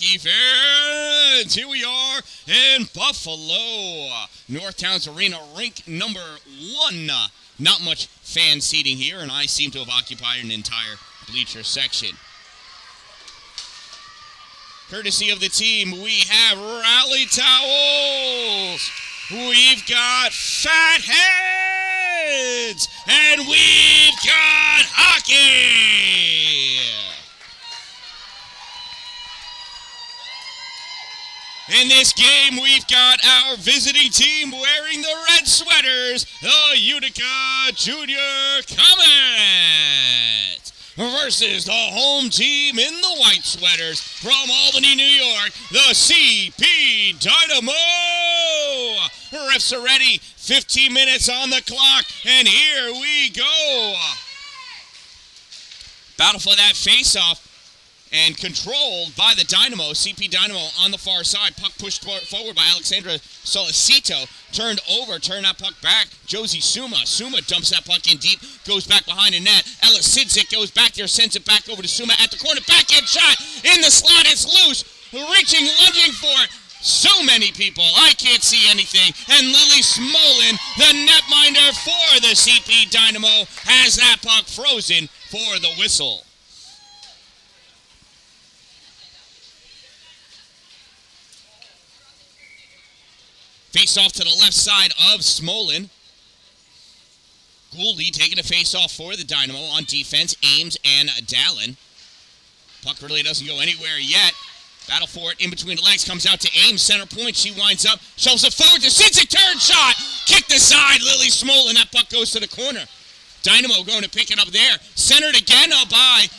hockey fans. Here we are in Buffalo, Northtown's Arena, rink number 1. Not much fan seating here, and I seem to have occupied an entire bleacher section. Courtesy of the team, we have rally towels. We've got fat heads, and we've got hockey. In this game, we've got our visiting team wearing the red sweaters, the Utica Junior Comets, versus the home team in the white sweaters from Albany, New York, the CP Dynamo. Refs are ready, 15 minutes on the clock, and here we go. Battle for that face-off. And controlled by the Dynamo. CP Dynamo on the far side. Puck pushed forward by Alexandra Solicito. Turned that puck back. Josie Suma. Suma dumps that puck in deep. Goes back behind the net. Ella Sidzik goes back there. Sends it back over to Suma at the corner. Backhand shot in the slot. It's loose. Reaching, lunging for it. So many people. I can't see anything. And Lily Smolin, the netminder for the CP Dynamo, has that puck frozen for the whistle. Face off to the left side of Smolin. Gouldy taking a face off for the Dynamo on defense. Ames and Dalin. Puck really doesn't go anywhere yet. Battle for it in between the legs. Comes out to Ames. Center point. She winds up. Shoves it forward to Sidzik. Turn shot. Kicked aside. Lily Smolin. That puck goes to the corner. Dynamo going to pick it up there. Centered again by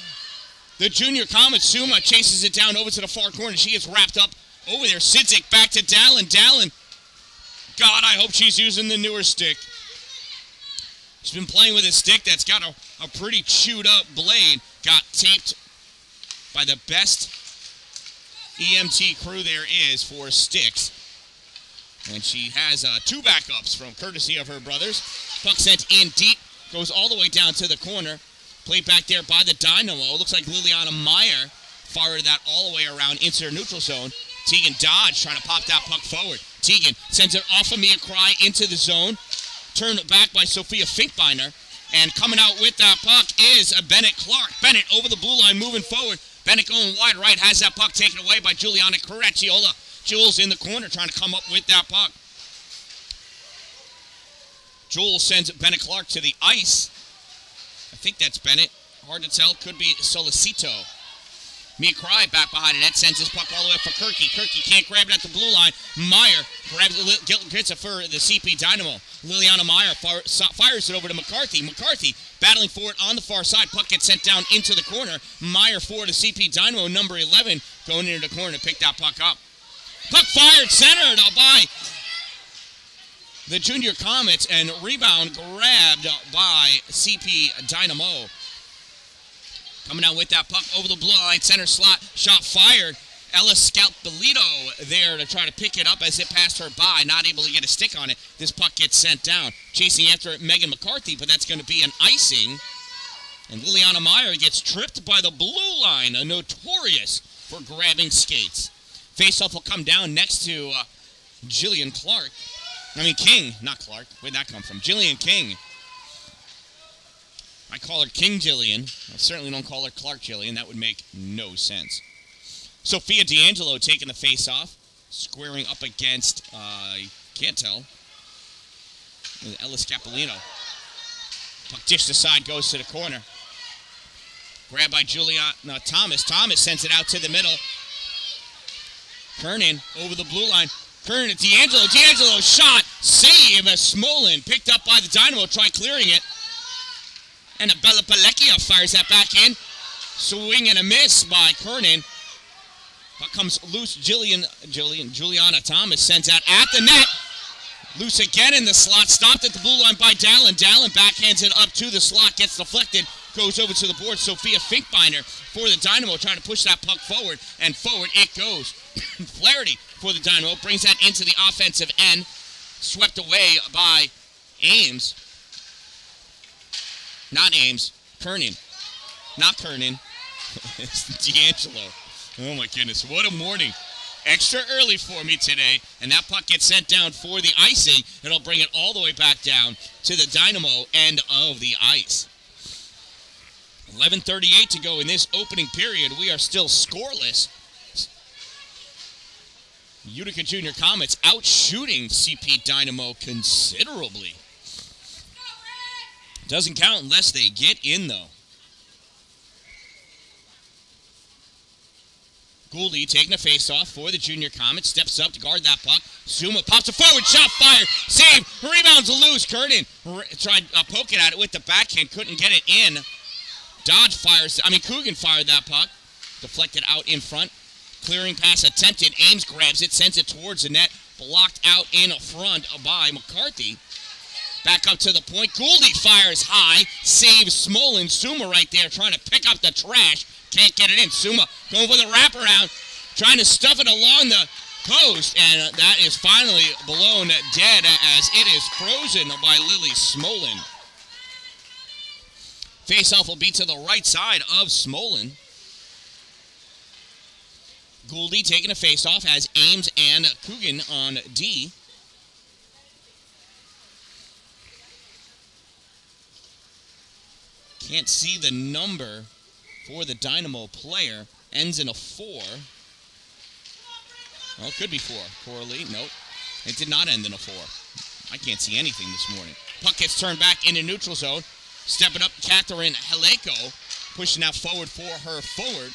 the Junior Comets. Suma chases it down over to the far corner. She gets wrapped up over there. Sidzik back to Dalin. Dalin. God, I hope she's using the newer stick. She's been playing with a stick that's got a pretty chewed up blade. Got taped by the best EMT crew there is for sticks. And she has 2 backups from courtesy of her brothers. Puck sent in deep. Goes all the way down to the corner. Played back there by the Dynamo. Looks like Liliana Meyer fired that all the way around into her neutral zone. Tegan Dodge trying to pop that puck forward. Tegan sends it off of Mia Cry into the zone. Turned back by Sophia Finkbeiner. And coming out with that puck is Bennett Clark. Bennett over the blue line moving forward. Bennett going wide right. Has that puck taken away by Juliana Carracciola. Jules in the corner trying to come up with that puck. Jules sends Bennett Clark to the ice. I think that's Bennett. Hard to tell. Could be Solicito. Mia Cry back behind the net, sends this puck all the way up for Kirky. Kirky can't grab it at the blue line. Meyer gets it for the CP Dynamo. Liliana Meyer fires it over to McCarthy. McCarthy battling for it on the far side. Puck gets sent down into the corner. Meyer for the CP Dynamo, number 11, going into the corner to pick that puck up. Puck fired, centered by the Junior Comets, and rebound grabbed by CP Dynamo. Coming out with that puck over the blue line, center slot, shot fired. Ella Scalpelito there to try to pick it up as it passed her by, not able to get a stick on it. This puck gets sent down. Chasing after it, Megan McCarthy, but that's going to be an icing. And Liliana Meyer gets tripped by the blue line, notorious for grabbing skates. Faceoff will come down next to King, not Clark. Where'd that come from? Jillian King. I call her King Jillian. I certainly don't call her Clark Jillian. That would make no sense. Sophia D'Angelo taking the face-off. Squaring up against, can't tell. Ella Scapolino. Puck dished aside, goes to the corner. Grabbed by Juliana Thomas. Thomas sends it out to the middle. Kernan over the blue line. Kernan to D'Angelo. D'Angelo shot. Save as Smolin picked up by the Dynamo. Try clearing it. And Bella Palekia fires that back in. Swing and a miss by Kernan. Puck comes loose. Juliana Thomas sends out at the net. Loose again in the slot. Stopped at the blue line by Dalin. Dalin backhands it up to the slot. Gets deflected. Goes over to the board. Sophia Finkbeiner for the Dynamo trying to push that puck forward. And forward it goes. Flaherty for the Dynamo brings that into the offensive end. Swept away by Ames. Not Ames. Kernan. Not Kernan. It's D'Angelo. Oh, my goodness. What a morning. Extra early for me today, and that puck gets sent down for the icing. It'll bring it all the way back down to the Dynamo end of the ice. 11:38 to go in this opening period. We are still scoreless. Utica Junior Comets out shooting CP Dynamo considerably. Doesn't count unless they get in, though. Gouldy taking a face-off for the Junior Comets. Steps up to guard that puck. Zuma pops it forward. Shot fired. Save. Rebounds loose. Kernan tried poking at it with the backhand. Couldn't get it in. Coogan fired that puck. Deflected out in front. Clearing pass attempted. Ames grabs it. Sends it towards the net. Blocked out in front by McCarthy. Back up to the point. Gouldy fires high. Saves Smolin. Zuma right there trying to pick up the trash. Can't get it in. Zuma going for the wraparound. Trying to stuff it along the post. And that is finally blown dead as it is frozen by Lily Smolin. Face-off will be to the right side of Smolin. Gouldy taking a face-off has Ames and Coogan on D. Can't see the number for the Dynamo player. Ends in a 4. Well, it could be 4. Corley, nope. It did not end in a 4. I can't see anything this morning. Puck gets turned back into neutral zone. Stepping up, Catherine Haleko. Pushing out forward for her forward.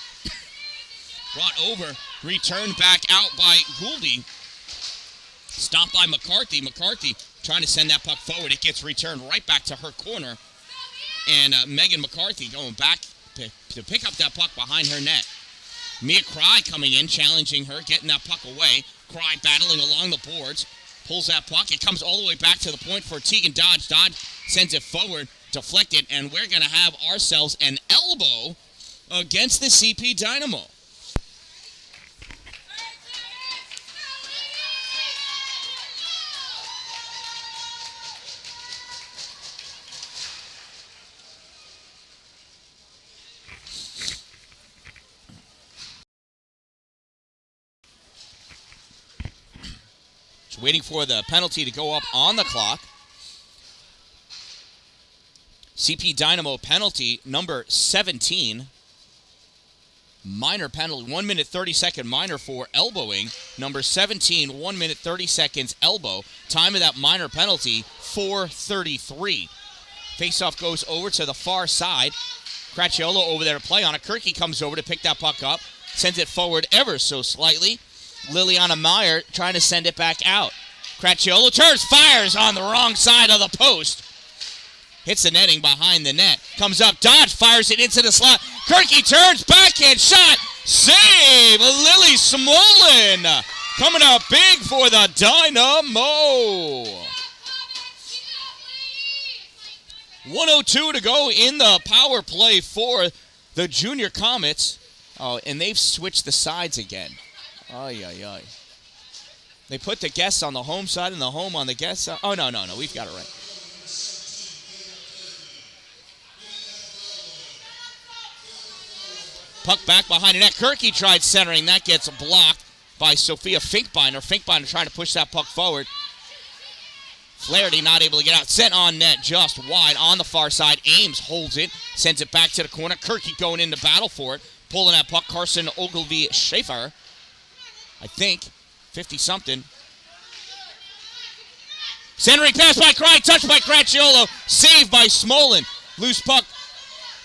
Brought over. Returned back out by Gouldy. Stopped by McCarthy. McCarthy trying to send that puck forward. It gets returned right back to her corner. And Megan McCarthy going back to pick up that puck behind her net. Mia Cry coming in, challenging her, getting that puck away. Cry battling along the boards. Pulls that puck. It comes all the way back to the point for Tegan Dodge. Dodge sends it forward, deflected, and we're going to have ourselves an elbow against the CP Dynamo. Waiting for the penalty to go up on the clock. CP Dynamo penalty number 17. Minor penalty, 1 minute 30 second minor for elbowing. Number 17, 1 minute 30 seconds elbow. Time of that minor penalty, 4:33. Faceoff goes over to the far side. Cracciolo over there to play on it. Kirky comes over to pick that puck up. Sends it forward ever so slightly. Liliana Meyer trying to send it back out. Cracciolo turns, fires on the wrong side of the post. Hits the netting behind the net. Comes up, Dodge fires it into the slot. Kirky turns, backhand shot. Save! Lily Smolin coming up big for the Dynamo. 1:02 to go in the power play for the Junior Comets. Oh, and they've switched the sides again. Ay, ay, ay. They put the guests on the home side and the home on the guest side. Oh, no. We've got it right. Puck back behind the net. Kirky tried centering. That gets blocked by Sophia Finkbeiner. Finkbeiner trying to push that puck forward. Flaherty not able to get out. Sent on net just wide on the far side. Ames holds it. Sends it back to the corner. Kirky going into battle for it. Pulling that puck. Carson Ogilvie Schaefer. I think 50-something. Centering pass by Cry, touched by Cracciolo, saved by Smolin. Loose puck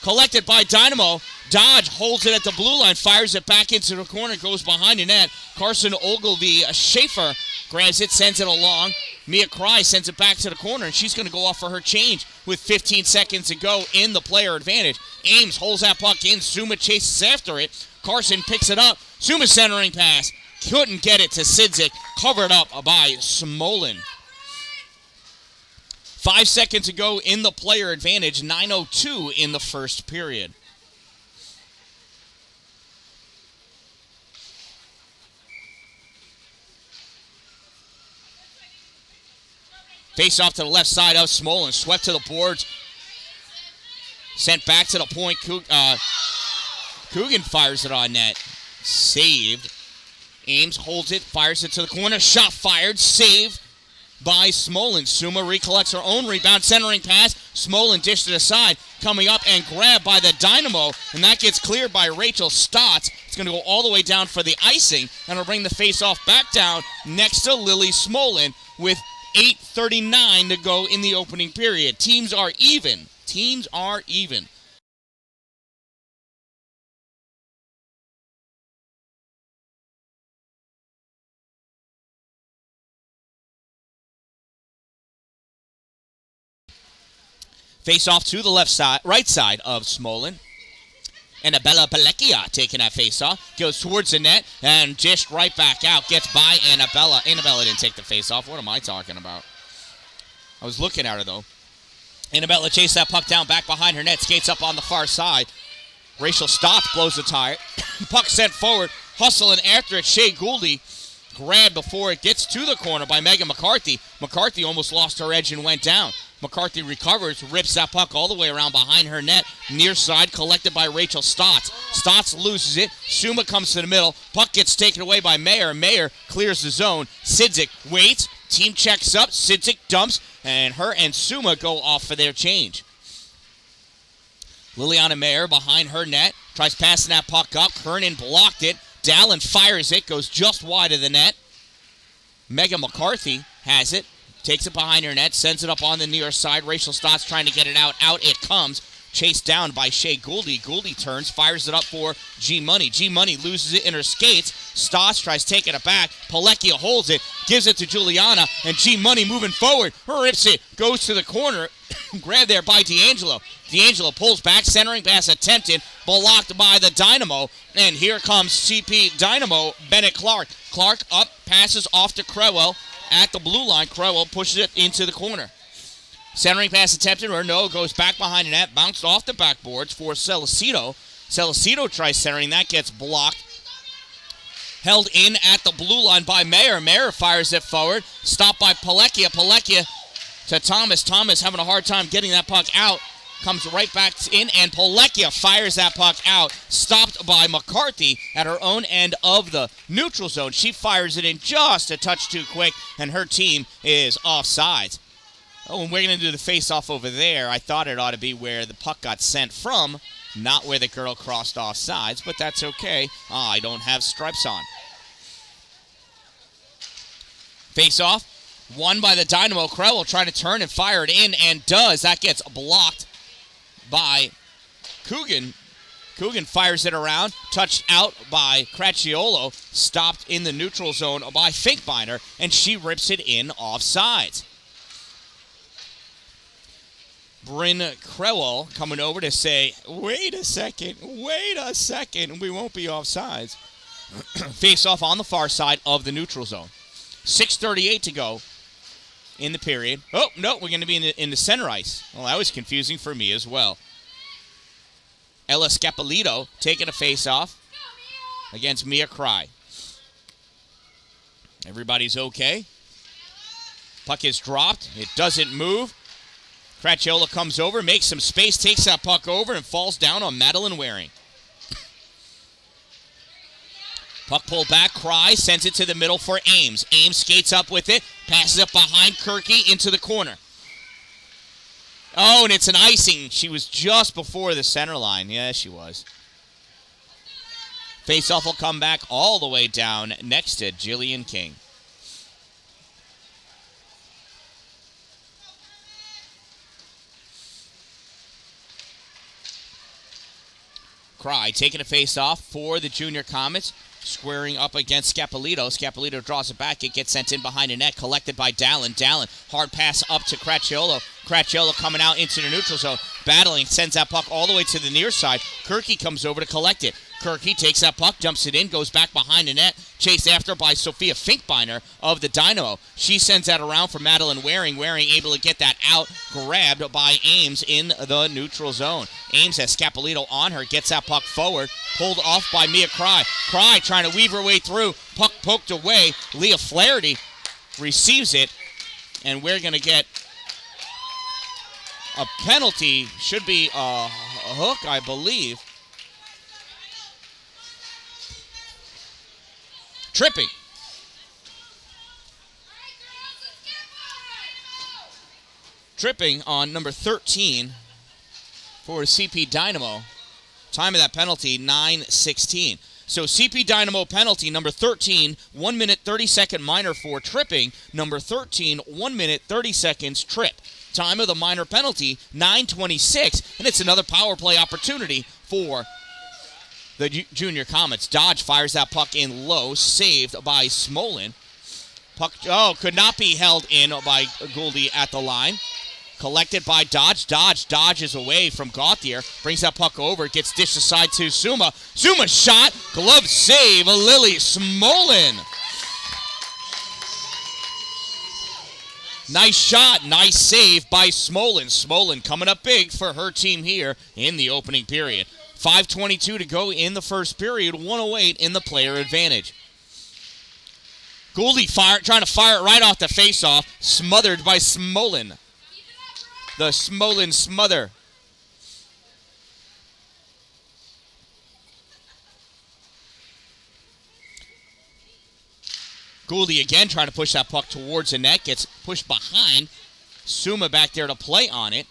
collected by Dynamo. Dodge holds it at the blue line, fires it back into the corner, goes behind the net. Carson Ogilvie Schaefer grabs it, sends it along. Mia Cry sends it back to the corner, and she's going to go off for her change with 15 seconds to go in the player advantage. Ames holds that puck in. Zuma chases after it. Carson picks it up. Zuma centering pass. Couldn't get it to Sidzik. Covered up by Smolin. 5 seconds to go in the player advantage. 9:02 in the first period. Face off to the left side of Smolin. Swept to the boards. Sent back to the point. Coogan fires it on net. saved. Ames holds it, fires it to the corner. Shot fired, saved by Smolin. Suma recollects her own rebound, centering pass. Smolin dished it aside, coming up and grabbed by the Dynamo, and that gets cleared by Rachel Stotts. It's going to go all the way down for the icing, and will bring the face-off back down next to Lily Smolin with 8:39 to go in the opening period. Teams are even. Teams are even. Face off to the right side of Smolin. Annabella Palecchia taking that face off. Goes towards the net and dished right back out. Gets by Annabella. Annabella didn't take the face off. What am I talking about? I was looking at her, though. Annabella chased that puck down back behind her net. Skates up on the far side. Rachel Stotts blows the tire. Puck sent forward. Hustling after it. Shea Gouldy grabbed before it gets to the corner by Megan McCarthy. McCarthy almost lost her edge and went down. McCarthy recovers, rips that puck all the way around behind her net. Near side, collected by Rachel Stotts. Stotts loses it. Suma comes to the middle. Puck gets taken away by Mayer. Mayer clears the zone. Sidzik waits. Team checks up. Sidzik dumps. And her and Suma go off for their change. Liliana Mayer behind her net. Tries passing that puck up. Kernan blocked it. Dalin fires it. Goes just wide of the net. Megan McCarthy has it. Takes it behind her net, sends it up on the near side. Rachel Stotts trying to get it out. Out it comes. Chased down by Shea Gouldy. Gouldy turns, fires it up for G-Money. G-Money loses it in her skates. Stotts tries taking it back. Palecchia holds it, gives it to Juliana, and G-Money moving forward. Rips it, goes to the corner. Grabbed there by D'Angelo. D'Angelo pulls back, centering pass attempted, blocked by the Dynamo. And here comes CP Dynamo, Bennett Clark. Clark up, passes off to Crowell. At the blue line, Crowell pushes it into the corner. Centering pass attempted, Renault goes back behind the net, bounced off the backboards for Celestino. Celestino tries centering, that gets blocked. Held in at the blue line by Mayer. Mayer fires it forward, stopped by Palecchia. Palecchia to Thomas. Thomas having a hard time getting that puck out. Comes right back in, and Palecchia fires that puck out. Stopped by McCarthy at her own end of the neutral zone. She fires it in just a touch too quick, and her team is offsides. Oh, and we're going to do the face-off over there. I thought it ought to be where the puck got sent from, not where the girl crossed offsides, but that's okay. I don't have stripes on. Face-off, won by the Dynamo. Crowell trying to turn and fire it in, and does. That gets blocked by Coogan. Coogan fires it around, touched out by Cracciolo, stopped in the neutral zone by Finkbeiner, and she rips it in offsides. Bryn Crowell coming over to say, wait a second, we won't be offsides. Face off on the far side of the neutral zone. 6:38 to go in the period. Oh, no, we're going to be in the center ice. Well, that was confusing for me as well. Ella Scapolito taking a face-off against Mia Cry. Everybody's okay. Puck is dropped. It doesn't move. Cracchiola comes over, makes some space, takes that puck over, and falls down on Madeline Waring. Puck pulled back, Cry sends it to the middle for Ames. Ames skates up with it, passes it behind Kirky into the corner. Oh, and it's an icing. She was just before the center line. Yeah, she was. Face-off will come back all the way down next to Jillian King. Cry taking a face-off for the Junior Comets. Squaring up against Scapolito. Scapolito draws it back. It gets sent in behind the net. Collected by Dalin. Dalin, hard pass up to Cracciolo. Cracciolo coming out into the neutral zone. Battling, sends that puck all the way to the near side. Kirky comes over to collect it. Kirky takes that puck, dumps it in, goes back behind the net. Chased after by Sophia Finkbeiner of the Dynamo. She sends that around for Madeline Waring. Waring able to get that out. Grabbed by Ames in the neutral zone. Ames has Scapolito on her. Gets that puck forward. Pulled off by Mia Cry. Cry trying to weave her way through. Puck poked away. Leah Flaherty receives it. And we're going to get a penalty. Should be a hook, I believe. Tripping. Tripping on number 13 for CP Dynamo. Time of that penalty, 9:16. So CP Dynamo penalty, number 13, 1 minute 30-second minor for tripping. Number 13, 1 minute 30 seconds trip. Time of the minor penalty, 9:26. And it's another power play opportunity for the Junior Comets. Dodge fires that puck in low, saved by Smolin. Puck, could not be held in by Gouldy at the line. Collected by Dodge. Dodges away from Gauthier. Brings that puck over. Gets dished aside to Suma. Suma shot. Glove save. Lily Smolin. Nice shot. Nice save by Smolin. Smolin coming up big for her team here in the opening period. 5:22 to go in the first period. 1:08 in the player advantage. Gouldy trying to fire it right off the faceoff. Smothered by Smolin. The Smolin smother. Gouldy again trying to push that puck towards the net. Gets pushed behind. Suma back there to play on it.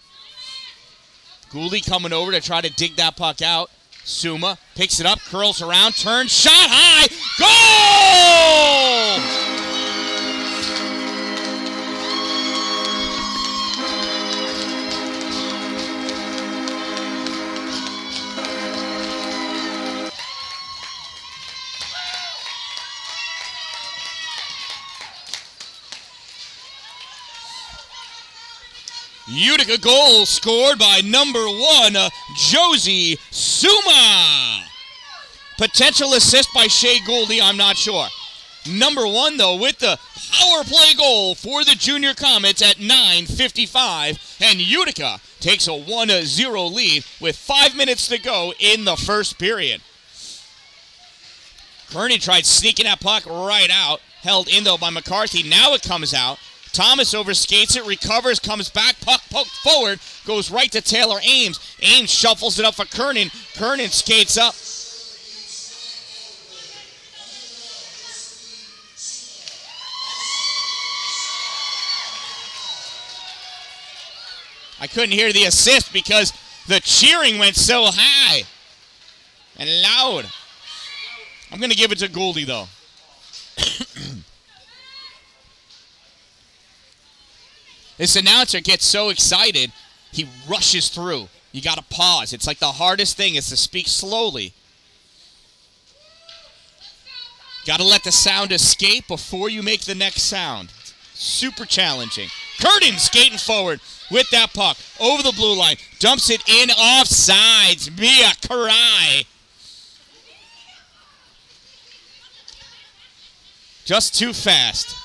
Gouldy coming over to try to dig that puck out. Suma picks it up, curls around, turns, shot high. Goal! Utica goal scored by number 1, Josie Suma. Potential assist by Shea Gouldy, I'm not sure. Number 1, though, with the power play goal for the Junior Comets at 9:55. And Utica takes a 1-0 lead with 5 minutes to go in the first period. Kearney tried sneaking that puck right out. Held in, though, by McCarthy. Now it comes out. Thomas overskates it, recovers, comes back, puck poked forward, goes right to Taylor Ames. Ames shuffles it up for Kernan. Kernan skates up. I couldn't hear the assist because the cheering went so high and loud. I'm going to give it to Gouldy, though. This announcer gets so excited, he rushes through. You got to pause. It's like the hardest thing is to speak slowly. Got to let the sound escape before you make the next sound. Super challenging. Curtin skating forward with that puck over the blue line. Dumps it in offsides. Mia Karai. Just too fast.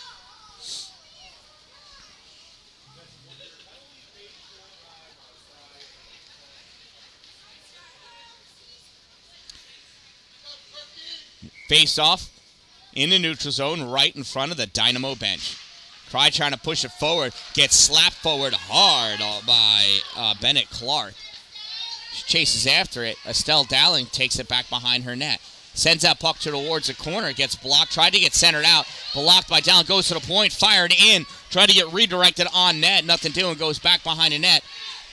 Face off in the neutral zone right in front of the Dynamo bench. Cry trying to push it forward. Gets slapped forward hard by Bennett Clark. She chases after it. Estelle Dowling takes it back behind her net. Sends that puck towards the corner. Gets blocked. Tried to get centered out. Blocked by Dowling. Goes to the point. Fired in. Tried to get redirected on net. Nothing doing. Goes back behind the net.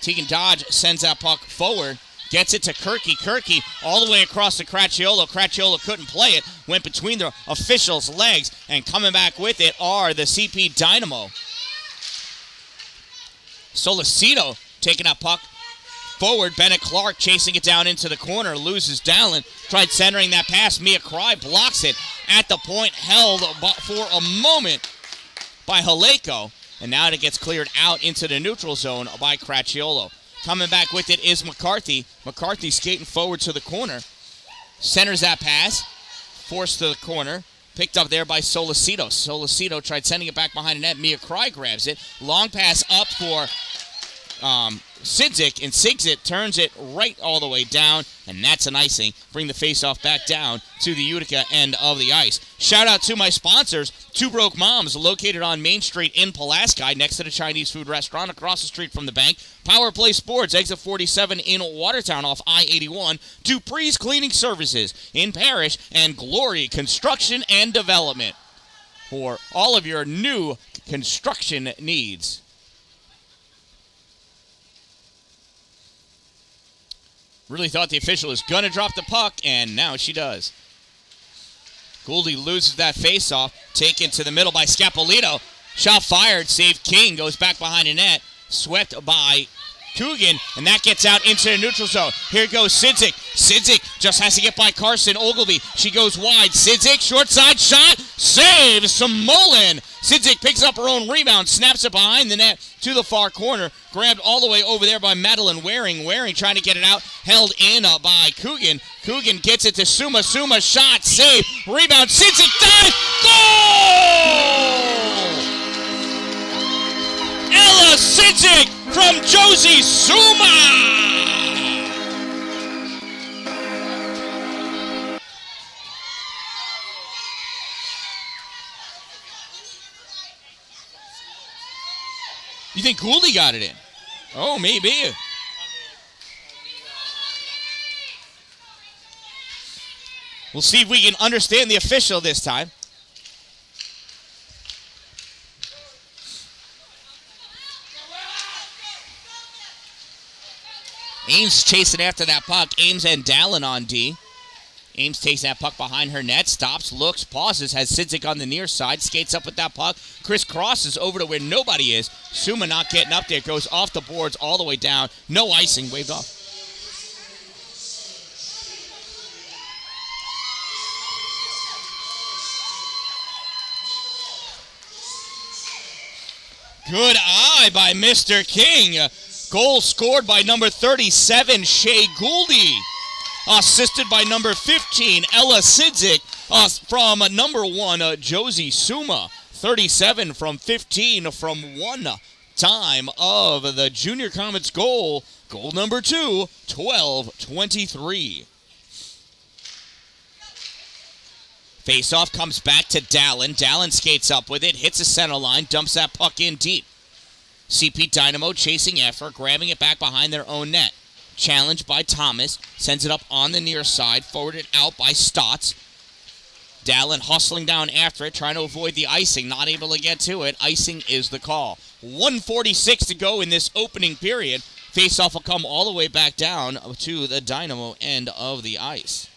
Tegan Dodge sends that puck forward. Gets it to Kirky. Kirky all the way across to Cracchiolo. Cracchiolo couldn't play it. Went between the officials' legs. And coming back with it are the CP Dynamo. Solicito taking that puck forward. Bennett Clark chasing it down into the corner. Loses Dallin. Tried centering that pass. Mia Cry blocks it at the point. Held for a moment by Haleko. And now it gets cleared out into the neutral zone by Cracchiolo. Coming back with it is McCarthy. McCarthy skating forward to the corner. Centers that pass. Forced to the corner. Picked up there by Solicito. Solicito tried sending it back behind the net. Mia Cry grabs it. Long pass up for Sidzik, and Sigzit turns it right all the way down, and that's an icing. Bring the face-off back down to the Utica end of the ice. Shout out to my sponsors, Two Broke Moms, located on Main Street in Pulaski, next to the Chinese food restaurant across the street from the bank. Power Play Sports, exit 47 in Watertown off I-81. Dupree's Cleaning Services in Parrish, and Glory Construction and Development for all of your new construction needs. Really thought the official was going to drop the puck, and now she does. Gouldy loses that faceoff, taken to the middle by Scapolito. Shot fired, save King, goes back behind the net, swept by Coogan, and that gets out into the neutral zone. Here goes Sidzik. Sidzik just has to get by Carson Ogilvy. She goes wide. Sidzik, short side shot, saves Smolin. Sidzik picks up her own rebound, snaps it behind the net to the far corner. Grabbed all the way over there by Madeline Waring. Waring trying to get it out, held in by Coogan. Coogan gets it to Suma. Suma shot, save, rebound. Sidzik dive, goal! Ella Sidzik from Josie Suma! You think Gouldy got it in? Oh, maybe. We'll see if we can understand the official this time. Ames chasing after that puck. Ames and Dallin on D. Ames takes that puck behind her net, stops, looks, pauses, has Sidzik on the near side, skates up with that puck. Chris crosses over to where nobody is. Suma not getting up there, goes off the boards all the way down. No icing, waved off. Good eye by Mr. King. Goal scored by number 37, Shea Gouldy. Assisted by number 15, Ella Sidzik. From number 1, Josie Suma. 37 from 15 from one time of the Junior Comets goal. Goal number 2, 12-23. Face-off comes back to Dallin. Dallin skates up with it, hits the center line, dumps that puck in deep. CP Dynamo chasing after, grabbing it back behind their own net. Challenged by Thomas, sends it up on the near side, forwarded out by Stotts. Dallin hustling down after it, trying to avoid the icing, not able to get to it. Icing is the call. 1:46 to go in this opening period. Face-off will come all the way back down to the Dynamo end of the ice.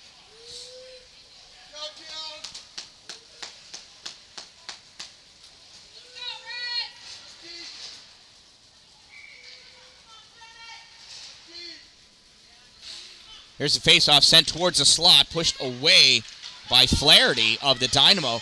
Here's the face-off sent towards the slot, pushed away by Flaherty of the Dynamo.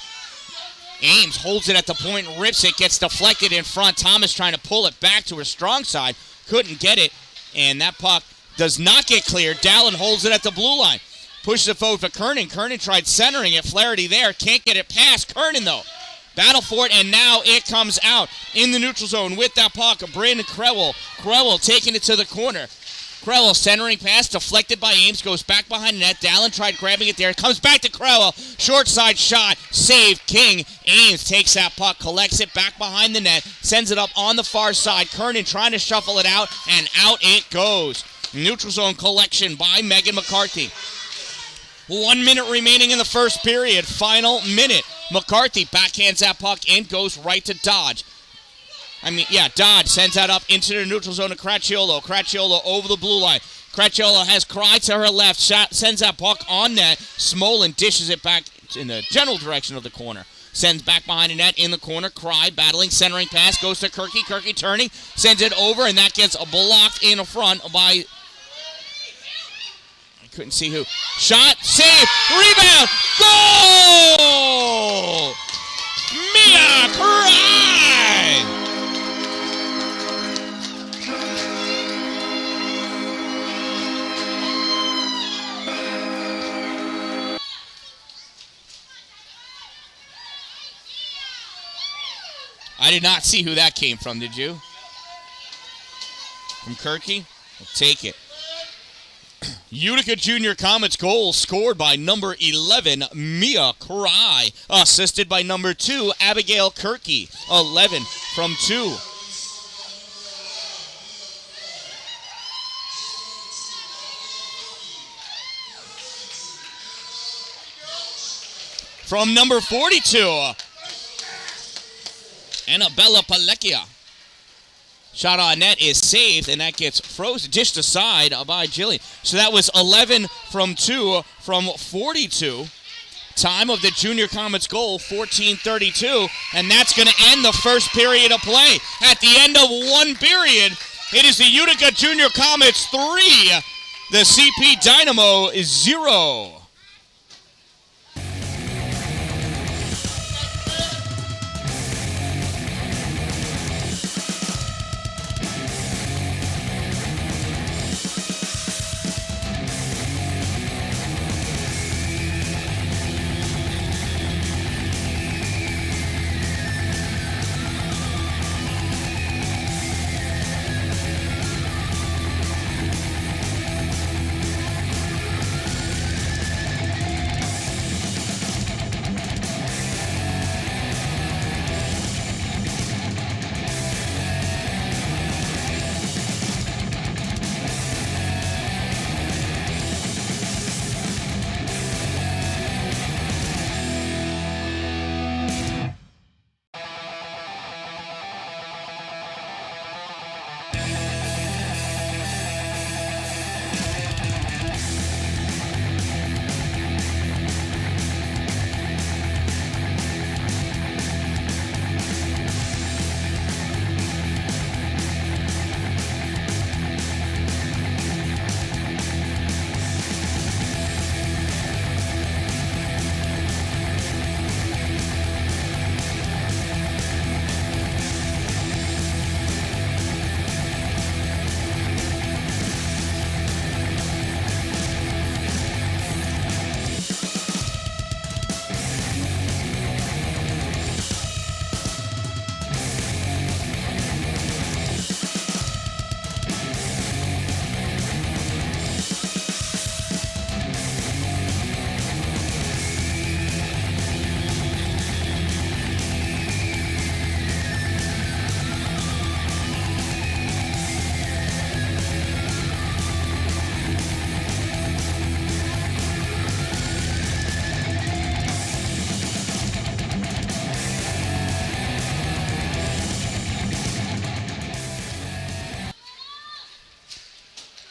Ames holds it at the point, rips it, gets deflected in front. Thomas trying to pull it back to her strong side. Couldn't get it, and that puck does not get cleared. Dallin holds it at the blue line. Pushes it forward for Kernan. Kernan tried centering it. Flaherty there. Can't get it past Kernan, though. Battle for it, and now it comes out in the neutral zone with that puck. Brandon Crowell. Crowell taking it to the corner. Crowell centering pass, deflected by Ames, goes back behind the net. Dallin tried grabbing it there. Comes back to Crowell. Short side shot. Save King. Ames takes that puck, collects it back behind the net, sends it up on the far side. Kernan trying to shuffle it out, and out it goes. Neutral zone collection by Megan McCarthy. 1 minute remaining in the first period. Final minute. McCarthy backhands that puck in, goes right to Dodge. Dodge sends that up into the neutral zone to Cracciolo. Cracciolo over the blue line. Cracciolo has Cry to her left. Sends that puck on net. Smolin dishes it back in the general direction of the corner. Sends back behind the net in the corner. Cry battling, centering pass. Goes to Kirky. Kirky turning. Sends it over, and that gets blocked in front by... I couldn't see who. Shot, save, rebound, goal! Mia Cry! I did not see who that came from, did you? from Kirky. We'll take it. Utica Junior Comets goal scored by number 11, Mia Cry. Assisted by number 2, Abigail Kirky. 11 from 2. From number 42, Annabella Palecchia. Shot on net is saved, and that gets frozen, dished aside by Jillian. So that was 11 from 2 from 42. Time of the Junior Comets goal, 14:32, and that's going to end the first period of play. At the end of one period, it is the Utica Junior Comets 3, the CP Dynamo 0.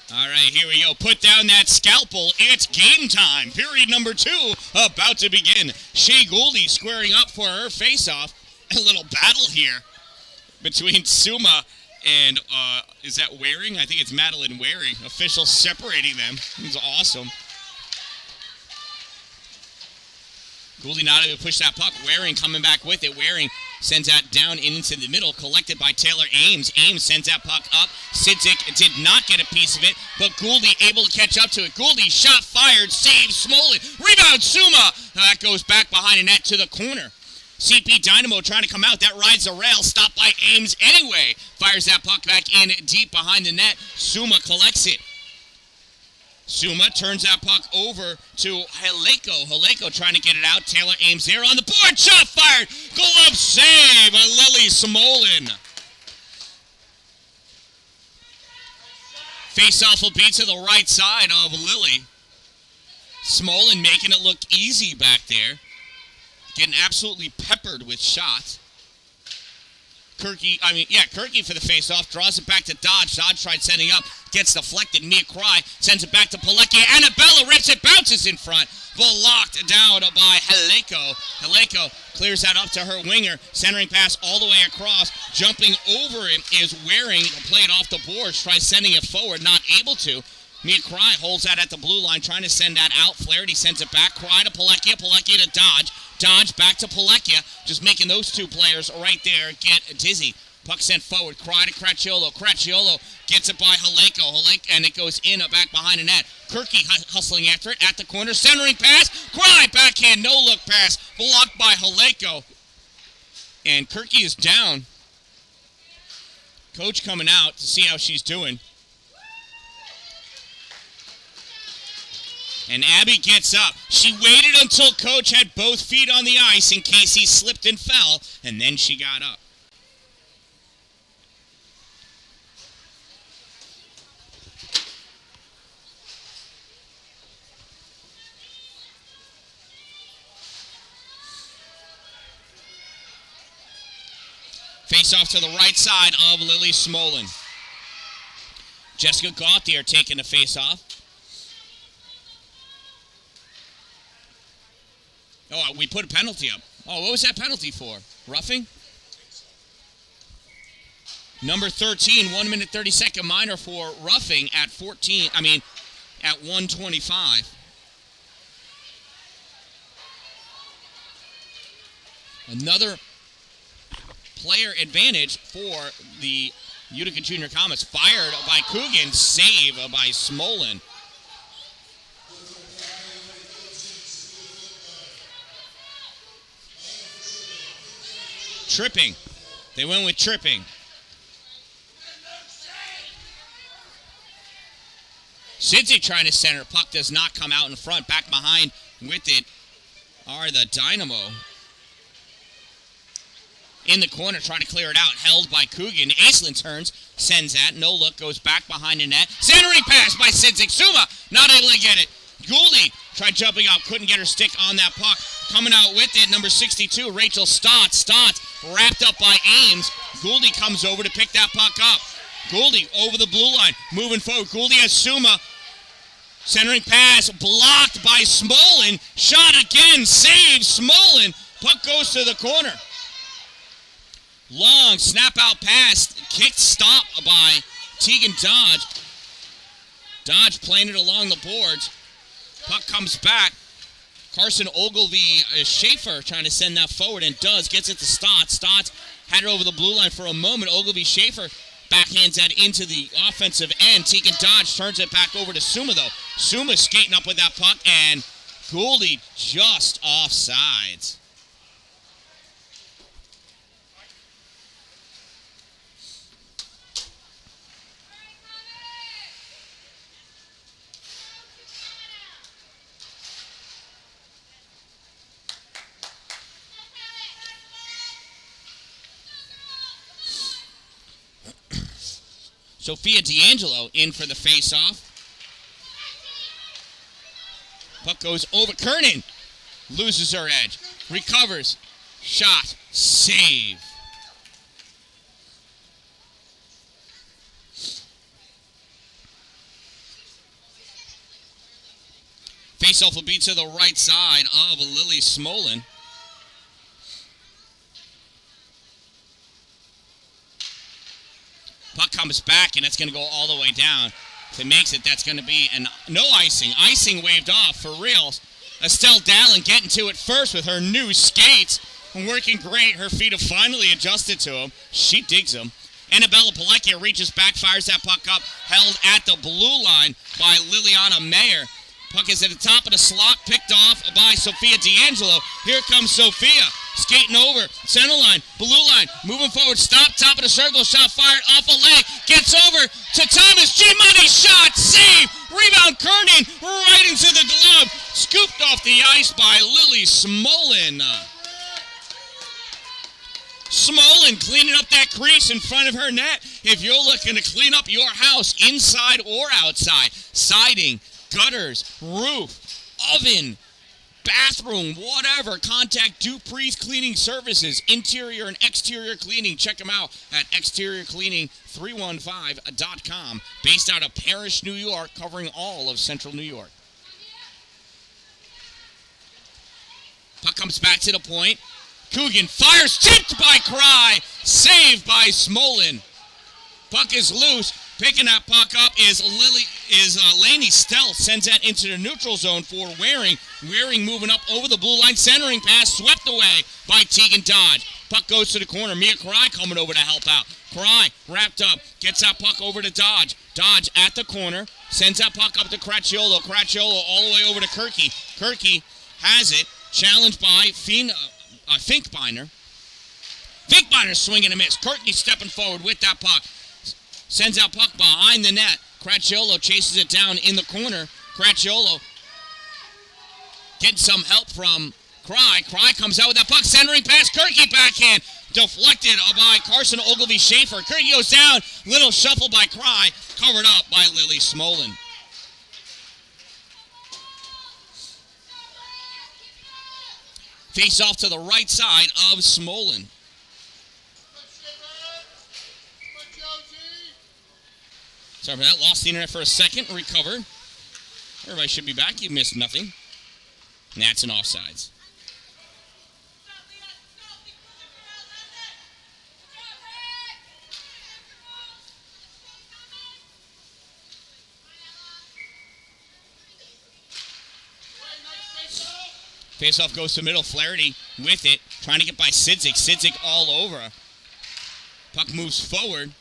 All right, here we go. Put down that scalpel. It's game time. Period number 2 about to begin. Shea Gouldy squaring up for her face-off. A little battle here between Suma and, is that Waring? I think it's Madeline Waring. Officials separating them. It's awesome. Gouldy not able to push that puck. Waring coming back with it. Waring sends that down into the middle, collected by Taylor Ames. Ames sends that puck up. Sidzik did not get a piece of it, but Gouldy able to catch up to it. Gouldy shot fired, save Smolin. Rebound Suma. That goes back behind the net to the corner. CP Dynamo trying to come out. That rides the rail. Stopped by Ames anyway. Fires that puck back in deep behind the net. Suma collects it. Suma turns that puck over to Haleko. Haleko trying to get it out. Taylor Ames there on the board. Shot fired. Glove save by Lily Smolin. Face-off will be to the right side of Lily. Smolin making it look easy back there. Getting absolutely peppered with shots. Kirky for the face-off. Draws it back to Dodge. Dodge tried setting up. Gets deflected. Mia Cry sends it back to Palecchia. Annabella rips it. Bounces in front. Blocked down by Haleko. Haleko clears that up to her winger. Centering pass all the way across. Jumping over it is Waring. Play it off the boards. Tries sending it forward. Not able to. Mia Cry holds that at the blue line. Trying to send that out. Flaherty sends it back. Cry to Palecchia. Palecchia to Dodge. Dodge back to Palecchia. Just making those two players right there get dizzy. Puck sent forward. Cry to Cracciolo. Cracciolo gets it by Haleko. And it goes in back behind the net. Kirky hustling after it at the corner. Centering pass. Cry backhand. No look pass. Blocked by Haleko. And Kirky is down. Coach coming out to see how she's doing. And Abby gets up. She waited until Coach had both feet on the ice in case he slipped and fell, and then she got up. Face off to the right side of Lily Smolin. Jessica Gauthier taking the face off. Oh, we put a penalty up. Oh, what was that penalty for? Roughing? Number 13, 1 minute 30-second minor for roughing at 125. Another player advantage for the Utica Junior Comets. Fired by Coogan, save by Smolin. Tripping. They went with tripping. Sidzik trying to center. Puck does not come out in front. Back behind with it are the Dynamo. In the corner, trying to clear it out. Held by Coogan. Aislinn turns, sends that. No look, goes back behind the net. Centering pass by Sidzik. Suma not able to get it. Gouldy tried jumping up, couldn't get her stick on that puck. Coming out with it, number 62, Rachel Stotts. Stotts wrapped up by Ames. Gouldy comes over to pick that puck up. Gouldy over the blue line, moving forward. Gouldy has Suma. Centering pass, blocked by Smolin. Shot again, save Smolin. Puck goes to the corner. Long snap out pass, kicked stop by Tegan Dodge. Dodge playing it along the boards. Puck comes back. Carson Ogilvie Schaefer trying to send that forward and does. Gets it to Stotts. Stotts had it over the blue line for a moment. Ogilvie Schaefer backhands that into the offensive end. Tegan Dodge turns it back over to Suma though. Suma skating up with that puck and Gouldy just offsides. Sophia D'Angelo in for the face-off. Puck goes over. Kernan loses her edge. Recovers. Shot. Save. Face-off will be to the right side of Lily Smolin. Puck comes back, and it's going to go all the way down. If it makes it, that's going to be no icing. Icing waved off for reals. Estelle Dallin getting to it first with her new skates. And working great. Her feet have finally adjusted to them. She digs them. Annabella Palecchia reaches back, fires that puck up. Held at the blue line by Liliana Mayer. Puck is at the top of the slot, picked off by Sophia D'Angelo. Here comes Sophia, skating over, center line, blue line, moving forward, stop, top of the circle, shot fired off a leg, gets over to Thomas, G-Money, shot, save, rebound, Kernan, right into the glove, scooped off the ice by Lily Smolin. Smolin cleaning up that crease in front of her net. If you're looking to clean up your house, inside or outside, siding, gutters, roof, oven, bathroom, whatever, contact Dupree's Cleaning Services, interior and exterior cleaning. Check them out at exteriorcleaning315.com, based out of Parrish, New York, covering all of central New York. Puck comes back to the point. Coogan fires, tipped by Cry, saved by Smolin. Puck is loose. Picking that puck up is Lainey Stell. Sends that into the neutral zone for Waring. Waring moving up over the blue line. Centering pass swept away by Tegan Dodge. Puck goes to the corner. Mia Cry coming over to help out. Cry wrapped up. Gets that puck over to Dodge. Dodge at the corner. Sends that puck up to Cracciolo. Cracciolo all the way over to Kirky. Kirky has it. Challenged by Finkbeiner. Finkbeiner swinging a miss. Kirky stepping forward with that puck. Sends out puck behind the net. Cracciolo chases it down in the corner. Cracciolo Getting some help from Cry. Cry comes out with that puck. Centering pass. Kirky backhand. Deflected by Carson Ogilvy Schaefer. Kirky goes down. Little shuffle by Cry. Covered up by Lily Smolin. Face off to the right side of Smolin. Sorry for that. Lost the internet for a second. Recovered. Everybody should be back. You missed nothing. And that's an offsides. Face-off goes to middle. Flaherty with it. Trying to get by Sidzik. Sidzik all over. Puck moves forward.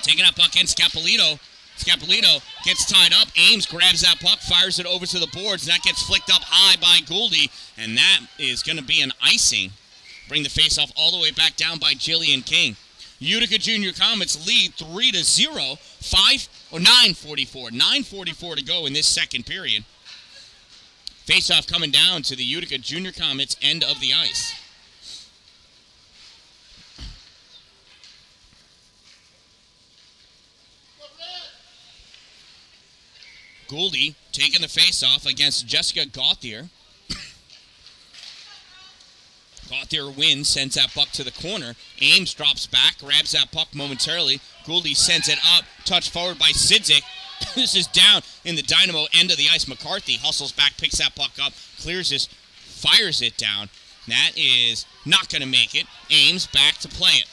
Taking that puck in. Scapolito. Scapolito gets tied up. Ames grabs that puck. Fires it over to the boards. And that gets flicked up high by Gouldy. And that is going to be an icing. Bring the face-off all the way back down by Jillian King. Utica Junior Comets lead 3-0. 9:44. 9:44 to go in this second period. Face-off coming down to the Utica Junior Comets end of the ice. Gouldy taking the face-off against Jessica Gauthier. Gauthier wins, sends that puck to the corner. Ames drops back, grabs that puck momentarily. Gouldy sends it up, touched forward by Sidzik. This is down in the Dynamo end of the ice. McCarthy hustles back, picks that puck up, clears this, fires it down. That is not going to make it. Ames back to play it.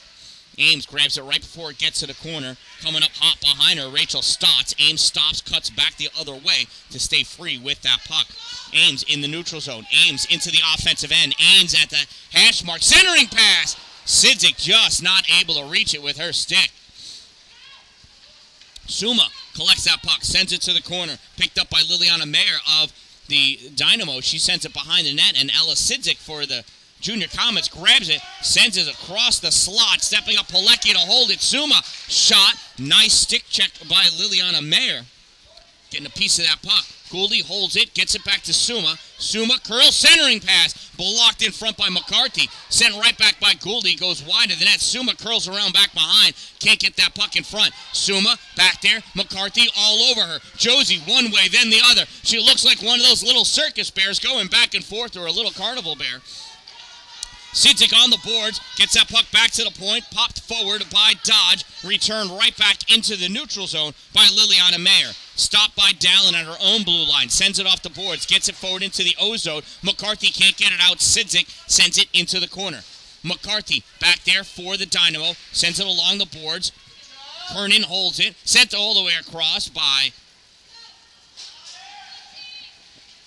Ames grabs it right before it gets to the corner. Coming up hot behind her, Rachel Stotts. Ames stops, cuts back the other way to stay free with that puck. Ames in the neutral zone. Ames into the offensive end. Ames at the hash mark. Centering pass. Sidzik just not able to reach it with her stick. Suma collects that puck, sends it to the corner. Picked up by Liliana Mayer of the Dynamo. She sends it behind the net, and Ella Sidzik for the Junior Comets grabs it, sends it across the slot, stepping up Pilecki to hold it. Suma shot. Nice stick check by Liliana Mayer. Getting a piece of that puck. Gouldy holds it, gets it back to Suma. Suma curls, centering pass. Blocked in front by McCarthy. Sent right back by Gouldy. Goes wide of the net. Suma curls around back behind. Can't get that puck in front. Suma back there. McCarthy all over her. Josie one way, then the other. She looks like one of those little circus bears going back and forth, or a little carnival bear. Sidzik on the boards, gets that puck back to the point, popped forward by Dodge, returned right back into the neutral zone by Liliana Mayer. Stopped by Dallin at her own blue line, sends it off the boards, gets it forward into the O zone. McCarthy can't get it out. Sidzik sends it into the corner. McCarthy back there for the Dynamo, sends it along the boards. Kernan holds it, sent all the way across by,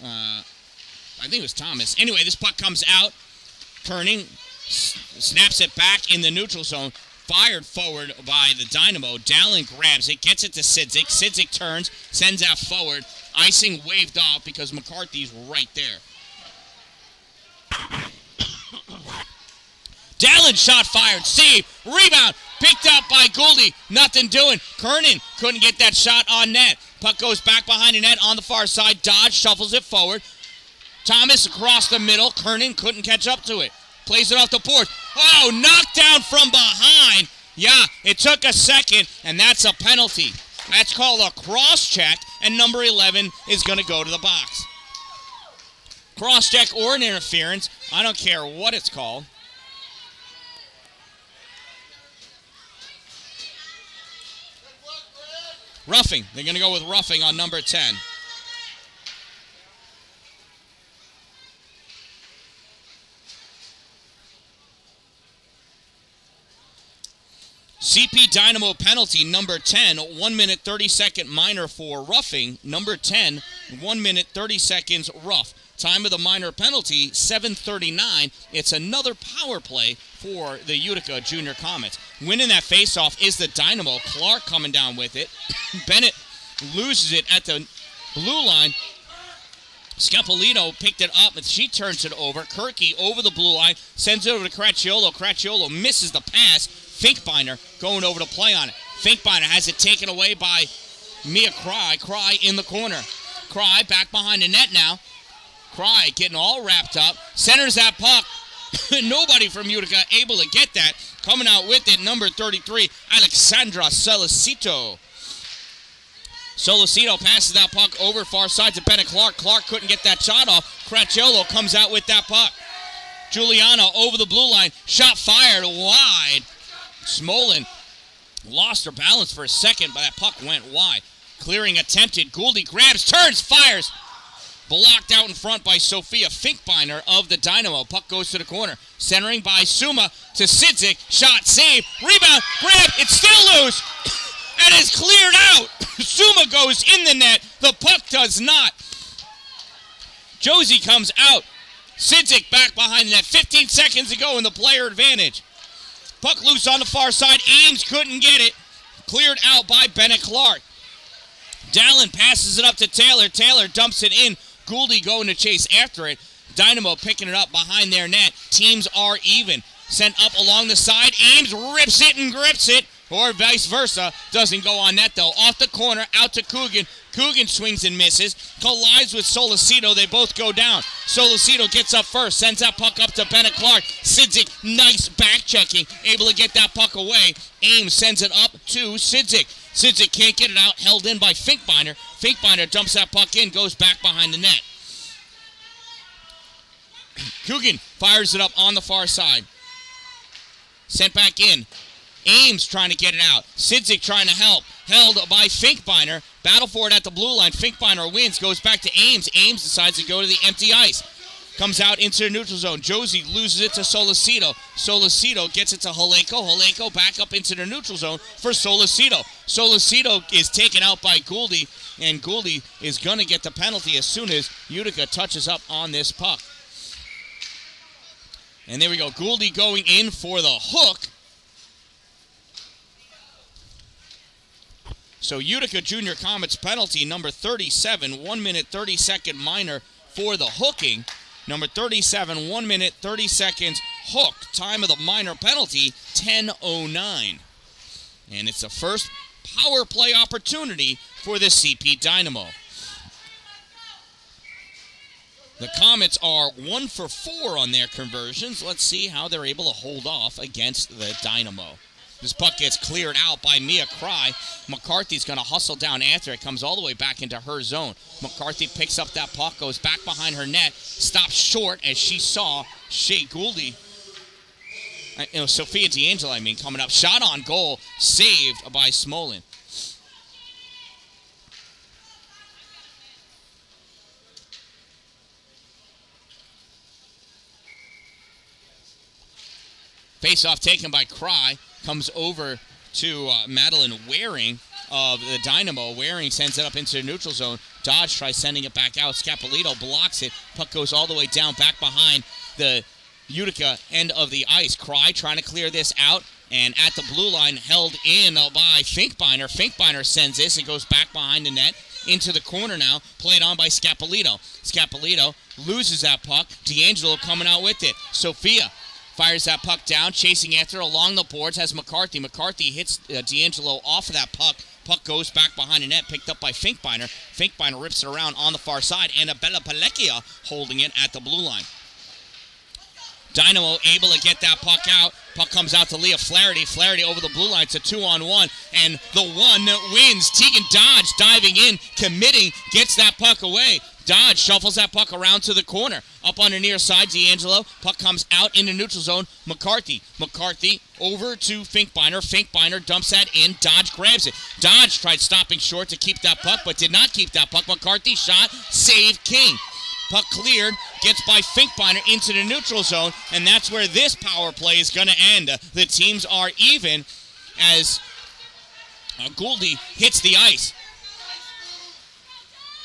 I think it was Thomas. Anyway, this puck comes out. Kernan snaps it back in the neutral zone. Fired forward by the Dynamo. Dallin grabs it, gets it to Sidzik. Sidzik turns, sends that forward. Icing waved off because McCarthy's right there. Dallin shot fired. Save. Rebound. Picked up by Gouldy. Nothing doing. Kernan couldn't get that shot on net. Puck goes back behind the net on the far side. Dodge shuffles it forward. Thomas across the middle. Kernan couldn't catch up to it. Plays it off the board. Oh, knocked down from behind. Yeah, it took a second, and that's a penalty. That's called a cross-check, and number 11 is going to go to the box. Cross-check or an interference. I don't care what it's called. Roughing. They're going to go with roughing on number 10. CP Dynamo penalty, number 10, 1 minute 30 second minor for roughing. Number 10, 1 minute 30 seconds rough. Time of the minor penalty, 7:39. It's another power play for the Utica Junior Comets. Winning that faceoff is the Dynamo. Clark coming down with it. Bennett loses it at the blue line. Scapolito picked it up, and she turns it over. Kirky over the blue line, sends it over to Cracciolo. Cracciolo misses the pass. Finkbeiner going over to play on it. Finkbeiner has it taken away by Mia Cry. Cry in the corner. Cry back behind the net now. Cry getting all wrapped up. Centers that puck. Nobody from Utica able to get that. Coming out with it, number 33, Alexandra Solicito. Solicito passes that puck over far side to Bennett Clark. Clark couldn't get that shot off. Cracciolo comes out with that puck. Juliana over the blue line. Shot fired wide. Smolin lost her balance for a second, but that puck went wide. Clearing attempted. Gouldy grabs, turns, fires. Blocked out in front by Sophia Finkbeiner of the Dynamo. Puck goes to the corner. Centering by Suma to Sidzik. Shot, save, rebound, grab. It's still loose. And is cleared out. Suma goes in the net. The puck does not. Josie comes out. Sidzik back behind the net. 15 seconds to go in the player advantage. Puck loose on the far side. Ames couldn't get it. Cleared out by Bennett Clark. Dallin passes it up to Taylor. Taylor dumps it in. Gouldy going to chase after it. Dynamo picking it up behind their net. Teams are even. Sent up along the side. Ames rips it and grips it. Or vice versa. Doesn't go on net though. Off the corner. Out to Coogan. Coogan swings and misses. Collides with Solicito. They both go down. Solicito gets up first. Sends that puck up to Bennett Clark. Sidzik, nice back checking. Able to get that puck away. Ames sends it up to Sidzik. Sidzik can't get it out. Held in by Finkbeiner. Finkbeiner dumps that puck in. Goes back behind the net. Coogan fires it up on the far side. Sent back in. Ames trying to get it out. Sidzik trying to help. Held by Finkbeiner. Battle for it at the blue line. Finkbeiner wins. Goes back to Ames. Ames decides to go to the empty ice. Comes out into the neutral zone. Josie loses it to Solicito. Solicito gets it to Halenko. Halenko back up into the neutral zone for Solicito. Solicito is taken out by Gouldy. And Gouldy is going to get the penalty as soon as Utica touches up on this puck. And there we go. Gouldy going in for the hook. So Utica Junior Comets penalty, number 37, 1 minute 30 second minor for the hooking. Number 37, 1 minute 30 seconds hook. Time of the minor penalty, 10:09. And it's the first power play opportunity for the CP Dynamo. The Comets are 1 for 4 on their conversions. Let's see how they're able to hold off against the Dynamo. This puck gets cleared out by Mia Cry. McCarthy's going to hustle down after it. Comes all the way back into her zone. McCarthy picks up that puck, goes back behind her net, stops short as she saw Shea Gouldy. Sophia D'Angelo, coming up. Shot on goal, saved by Smolin. Face-off taken by Cry. Comes over to Madeline Waring of the Dynamo. Waring sends it up into the neutral zone. Dodge tries sending it back out. Scapolito blocks it. Puck goes all the way down back behind the Utica end of the ice. Cry trying to clear this out. And at the blue line, held in by Finkbeiner. Finkbeiner sends this. It goes back behind the net. Into the corner now. Played on by Scapolito. Scapolito loses that puck. D'Angelo coming out with it. Sophia fires that puck down, chasing after along the boards, has McCarthy. McCarthy hits D'Angelo off of that puck. Puck goes back behind the net, picked up by Finkbeiner. Finkbeiner rips it around on the far side, and Bella Palekia holding it at the blue line. Dynamo able to get that puck out. Puck comes out to Leah Flaherty. Flaherty over the blue line. It's a 2-on-1, and the one wins. Tegan Dodge diving in, committing, gets that puck away. Dodge shuffles that puck around to the corner. Up on the near side, D'Angelo. Puck comes out in the neutral zone. McCarthy over to Finkbeiner. Finkbeiner dumps that in. Dodge grabs it. Dodge tried stopping short to keep that puck, but did not keep that puck. McCarthy shot. Save King. Puck cleared. Gets by Finkbeiner into the neutral zone. And that's where this power play is going to end. The teams are even as Gouldy hits the ice.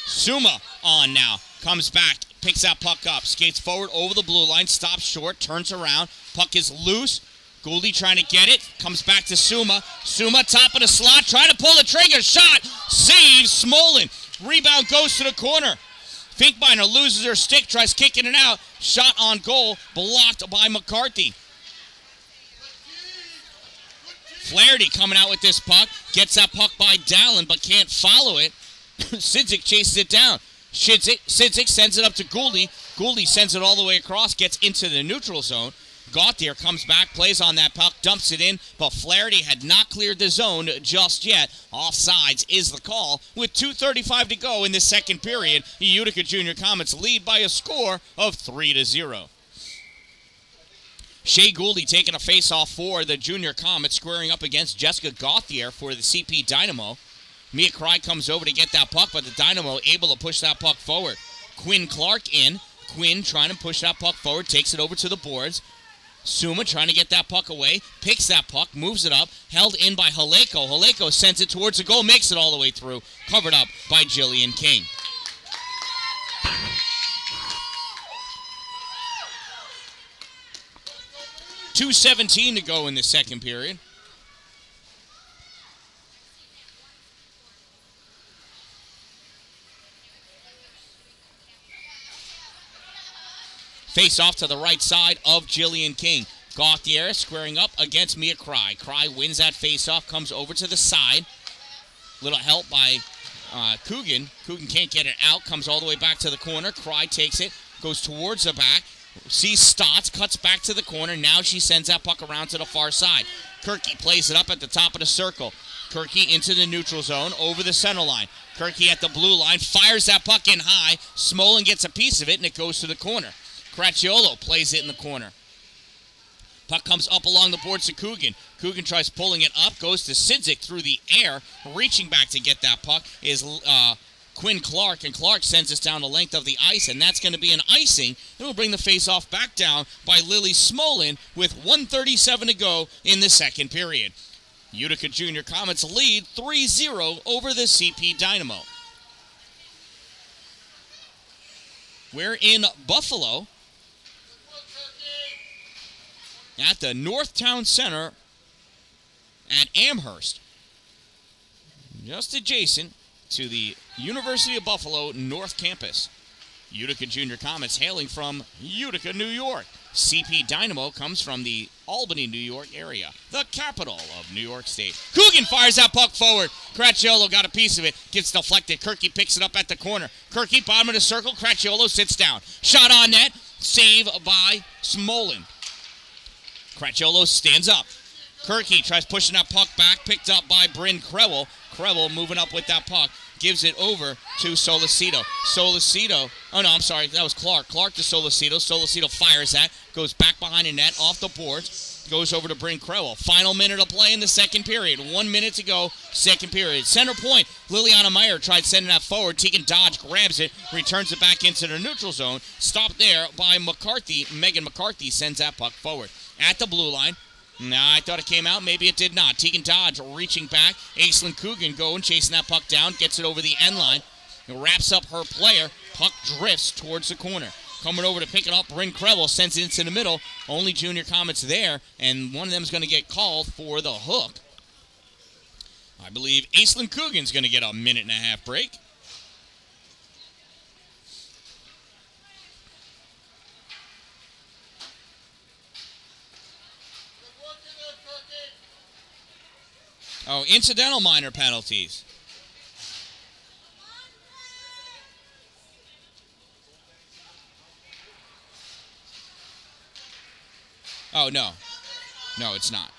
Suma on now. Comes back. Picks that puck up. Skates forward over the blue line. Stops short. Turns around. Puck is loose. Gouldy trying to get it. Comes back to Suma. Suma top of the slot. Trying to pull the trigger. Shot. Saves Smolin. Rebound goes to the corner. Finkbeiner loses her stick. Tries kicking it out. Shot on goal. Blocked by McCarthy. Flaherty coming out with this puck. Gets that puck by Dallin, but can't follow it. Sidzik chases it down. Sidzik sends it up to Gouldy. Gouldy sends it all the way across, gets into the neutral zone. Gauthier comes back, plays on that puck, dumps it in, but Flaherty had not cleared the zone just yet. Offsides is the call. With 2:35 to go in the second period, Utica Junior Comets lead by a score of 3-0. Shea Gouldy taking a face-off for the Junior Comets, squaring up against Jessica Gauthier for the CP Dynamo. Mia Cry comes over to get that puck, but the Dynamo able to push that puck forward. Quinn Clark in. Quinn trying to push that puck forward, takes it over to the boards. Suma trying to get that puck away, picks that puck, moves it up, held in by Haleko. Haleko sends it towards the goal, makes it all the way through, covered up by Jillian King. .2:17 to go in the second period. Face off to the right side of Jillian King. Gauthier squaring up against Mia Cry. Cry wins that face off, comes over to the side. Little help by Coogan. Coogan can't get it out, comes all the way back to the corner. Cry takes it, goes towards the back. Sees Stotts, cuts back to the corner. Now she sends that puck around to the far side. Kirky plays it up at the top of the circle. Kirky into the neutral zone, over the center line. Kirky at the blue line, fires that puck in high. Smolin gets a piece of it, and it goes to the corner. Cracciolo plays it in the corner. Puck comes up along the boards to Coogan. Coogan tries pulling it up, goes to Sidzik through the air. Reaching back to get that puck is Quinn Clark, and Clark sends us down the length of the ice, and that's going to be an icing. Then we'll bring the face-off back down by Lily Smolin with 1:37 to go in the second period. Utica Junior Comets lead 3-0 over the CP Dynamo. We're in Buffalo at the Northtown Center at Amherst, just adjacent to the University of Buffalo North Campus. Utica Junior Comets hailing from Utica, New York. CP Dynamo comes from the Albany, New York area, the capital of New York State. Coogan fires that puck forward. Cracciolo got a piece of it, gets deflected. Kirky picks it up at the corner. Kirky, bottom of the circle. Cracciolo sits down. Shot on net, save by Smolin. Cracciolo stands up. Kirky tries pushing that puck back, picked up by Bryn Crewell. Crewell moving up with that puck, gives it over to Solicito. Solicito, oh no, I'm sorry, that was Clark. Clark to Solicito. Solicito fires that, goes back behind the net, off the boards, goes over to Bryn Crewell. Final minute of play in the second period. 1 minute to go, second period. Center point, Liliana Meyer tried sending that forward. Tegan Dodge grabs it, returns it back into the neutral zone. Stopped there by McCarthy. Megan McCarthy sends that puck forward. At the blue line, nah, I thought it came out. Maybe it did not. Tegan Dodge reaching back. Aislinn Coogan going, chasing that puck down. Gets it over the end line. Wraps up her player. Puck drifts towards the corner. Coming over to pick it up, Bryn Crewell sends it into the middle. Only Junior Comets there, and one of them is going to get called for the hook. I believe Aislinn Coogan's going to get a minute and a half break. Oh, incidental minor penalties. Oh, no. No, it's not.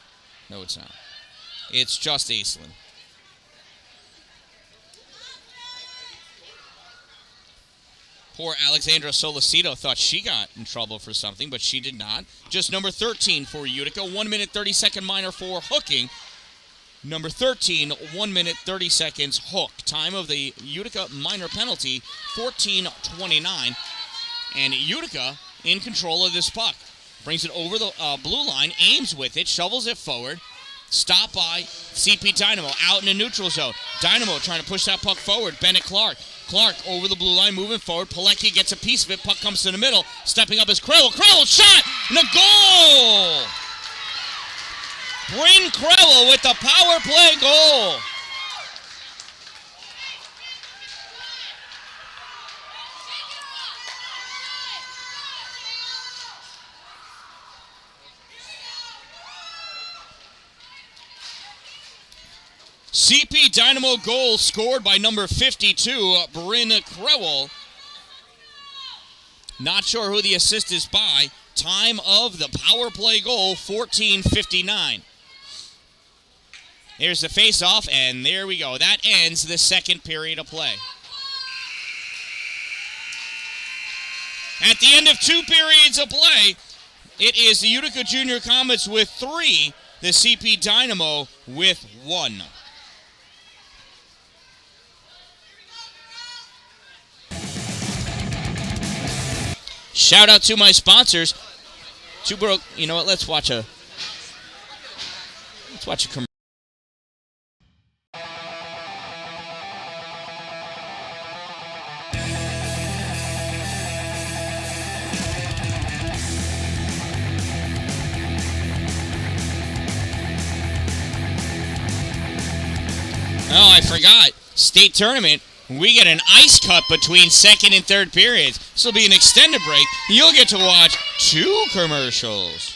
No, it's not. It's just Aislinn. Poor Alexandra Solicito thought she got in trouble for something, but she did not. Just number 13 for Utica. 1 minute, 30-second minor for hooking. Number 13, 1 minute, 30 seconds, hook. Time of the Utica minor penalty, 14:29. And Utica in control of this puck. Brings it over the blue line, aims with it, shovels it forward. Stopped by CP Dynamo out in the neutral zone. Dynamo trying to push that puck forward. Bennett Clark. Clark over the blue line, moving forward. Pilecki gets a piece of it. Puck comes to the middle. Stepping up is Crewell. Crewell shot! And a goal! Bryn Crewell with the power play goal. CP Dynamo goal scored by number 52, Bryn Crewell. Not sure who the assist is by. Time of the power play goal, 14:59. Here's the face-off, and there we go. That ends the second period of play. At the end of 2 periods of play, it is the Utica Junior Comets with 3, the CP Dynamo with 1. Shout out to my sponsors. You know what? Let's watch a commercial. Oh, I forgot. State tournament. We get an ice cup between second and third periods. This will be an extended break. You'll get to watch 2 commercials.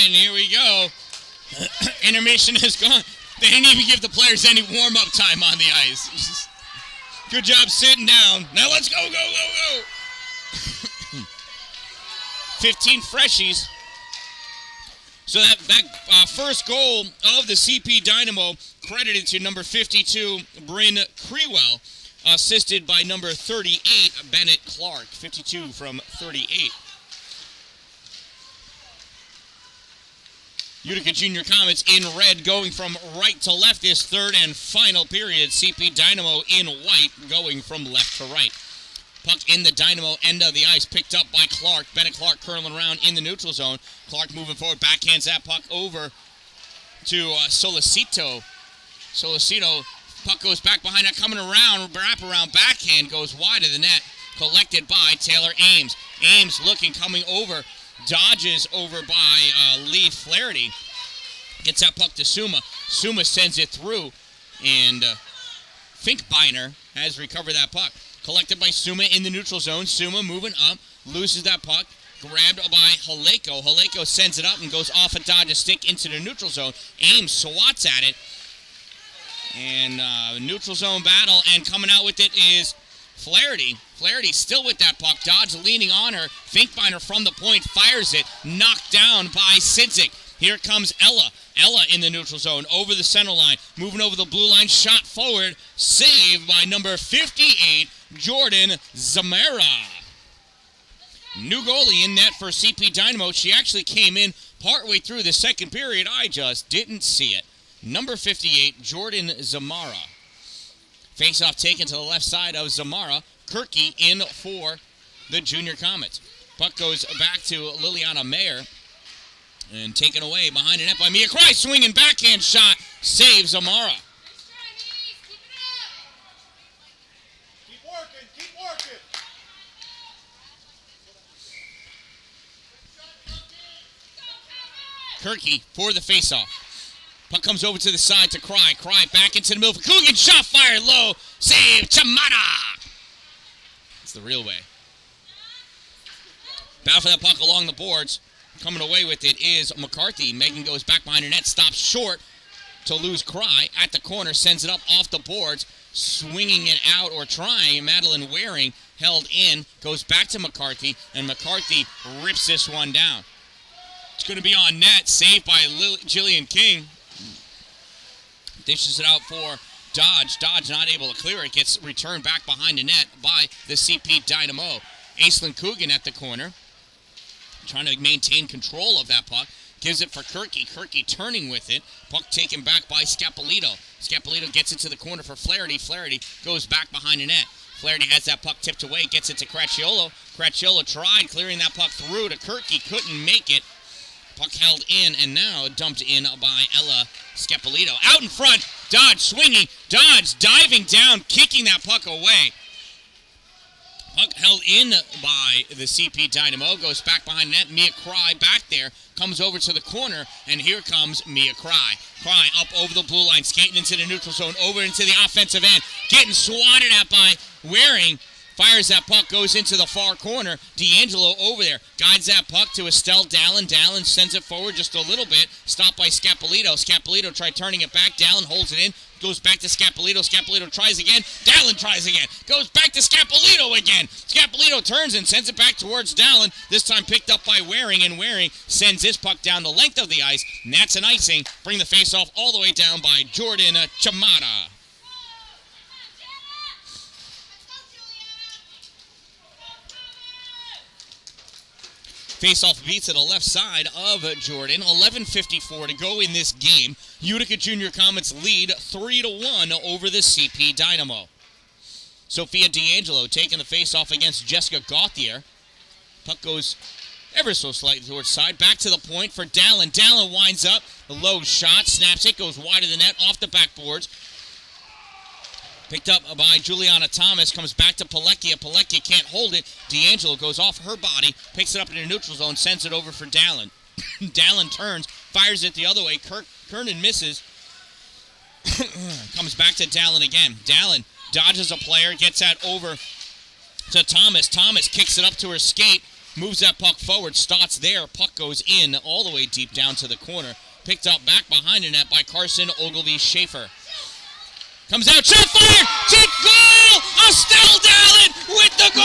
And here we go. Intermission is gone. They didn't even give the players any warm-up time on the ice. Good job sitting down. Now let's go, go, go, go. 15 freshies. So that first goal of the CP Dynamo credited to number 52, Bryn Crewell, assisted by number 38, Bennett Clark. 52 from 38. Utica Junior Comets in red going from right to left this third and final period. CP Dynamo in white going from left to right. Puck in the Dynamo end of the ice, picked up by Clark. Bennett Clark curling around in the neutral zone. Clark moving forward, backhands that puck over to Solicito. Solicito, puck goes back behind that, coming around, wraparound backhand, goes wide of the net, collected by Taylor Ames. Ames looking, coming over, dodges over by Lee Flaherty. Gets that puck to Suma. Suma sends it through, and Finkbeiner has recovered that puck. Collected by Suma in the neutral zone. Suma moving up, loses that puck. Grabbed by Haleko. Haleko sends it up and goes off a dodge, a stick into the neutral zone. Ames swats at it. And neutral zone battle, and coming out with it is Flaherty. Flaherty still with that puck. Dodge leaning on her. Finkbeiner from the point fires it. Knocked down by Sidzik. Here comes Ella. Ella in the neutral zone, over the center line, moving over the blue line, shot forward, saved by number 58, Jordan Zamora. New goalie in net for CP Dynamo. She actually came in partway through the second period. I just didn't see it. Number 58, Jordan Zamora. Face-off taken to the left side of Zamora. Kirky in for the Junior Comets. Puck goes back to Liliana Mayer. And taken away behind the net by Mia Cry. Swinging backhand shot. Saves Zamora. Keep working. Keep working. Kirky for the face-off. Puck comes over to the side to Cry. Cry back into the middle for Coogan. Shot fired low. Save Chamada. It's the real way. Battle for that puck along the boards. Coming away with it is McCarthy. Megan goes back behind her net, stops short to lose Cry. At the corner, sends it up off the boards, swinging it out or trying. Madeline Waring held in, goes back to McCarthy, and McCarthy rips this one down. It's going to be on net, saved by Jillian King. Dishes it out for Dodge. Dodge not able to clear it, gets returned back behind the net by the CP Dynamo. Aislinn Coogan at the corner, trying to maintain control of that puck. Gives it for Kirky. Kirky turning with it. Puck taken back by Scapolito. Scapolito gets it to the corner for Flaherty. Flaherty goes back behind the net. Flaherty has that puck tipped away. Gets it to Cracciolo. Cracciolo tried clearing that puck through to Kirky. Couldn't make it. Puck held in and now dumped in by Ella Scapolito. Out in front. Dodge swinging. Dodge diving down, kicking that puck away. Puck held in by the CP Dynamo. Goes back behind net. Mia Cry back there. Comes over to the corner. And here comes Mia Cry. Cry up over the blue line. Skating into the neutral zone. Over into the offensive end. Getting swatted at by Waring. Fires that puck. Goes into the far corner. D'Angelo over there. Guides that puck to Estelle Dallin. Dallin sends it forward just a little bit. Stopped by Scapolito. Scapolito tried turning it back. Dallin holds it in. Goes back to Scapolito. Scapolito tries again. Dallin tries again. Goes back to Scapolito again. Scapolito turns and sends it back towards Dallin. This time picked up by Waring, and Waring sends his puck down the length of the ice. And that's an icing. Bring the face-off all the way down by Jordan Chamada. Face-off beat to the left side of Jordan. 11:54 to go in this game. Utica Junior Comets lead 3-1 over the CP Dynamo. Sophia D'Angelo taking the face-off against Jessica Gauthier. Puck goes ever so slightly towards side. Back to the point for Dallin. Dallin winds up. A low shot. Snaps it. Goes wide of the net. Off the backboards. Picked up by Juliana Thomas. Comes back to Palecchia. Palecchia can't hold it. D'Angelo goes off her body. Picks it up in the neutral zone. Sends it over for Dallin. Dallin turns. Fires it the other way. Kernan misses. Comes back to Dallin again. Dallin dodges a player. Gets that over to Thomas. Thomas kicks it up to her skate. moves that puck forward, starts there, puck goes in all the way deep down to the corner. Picked up back behind the net by Carson Ogilvie-Schaefer. Comes out, shot fired, to goal! Estelle Dallin with the goal!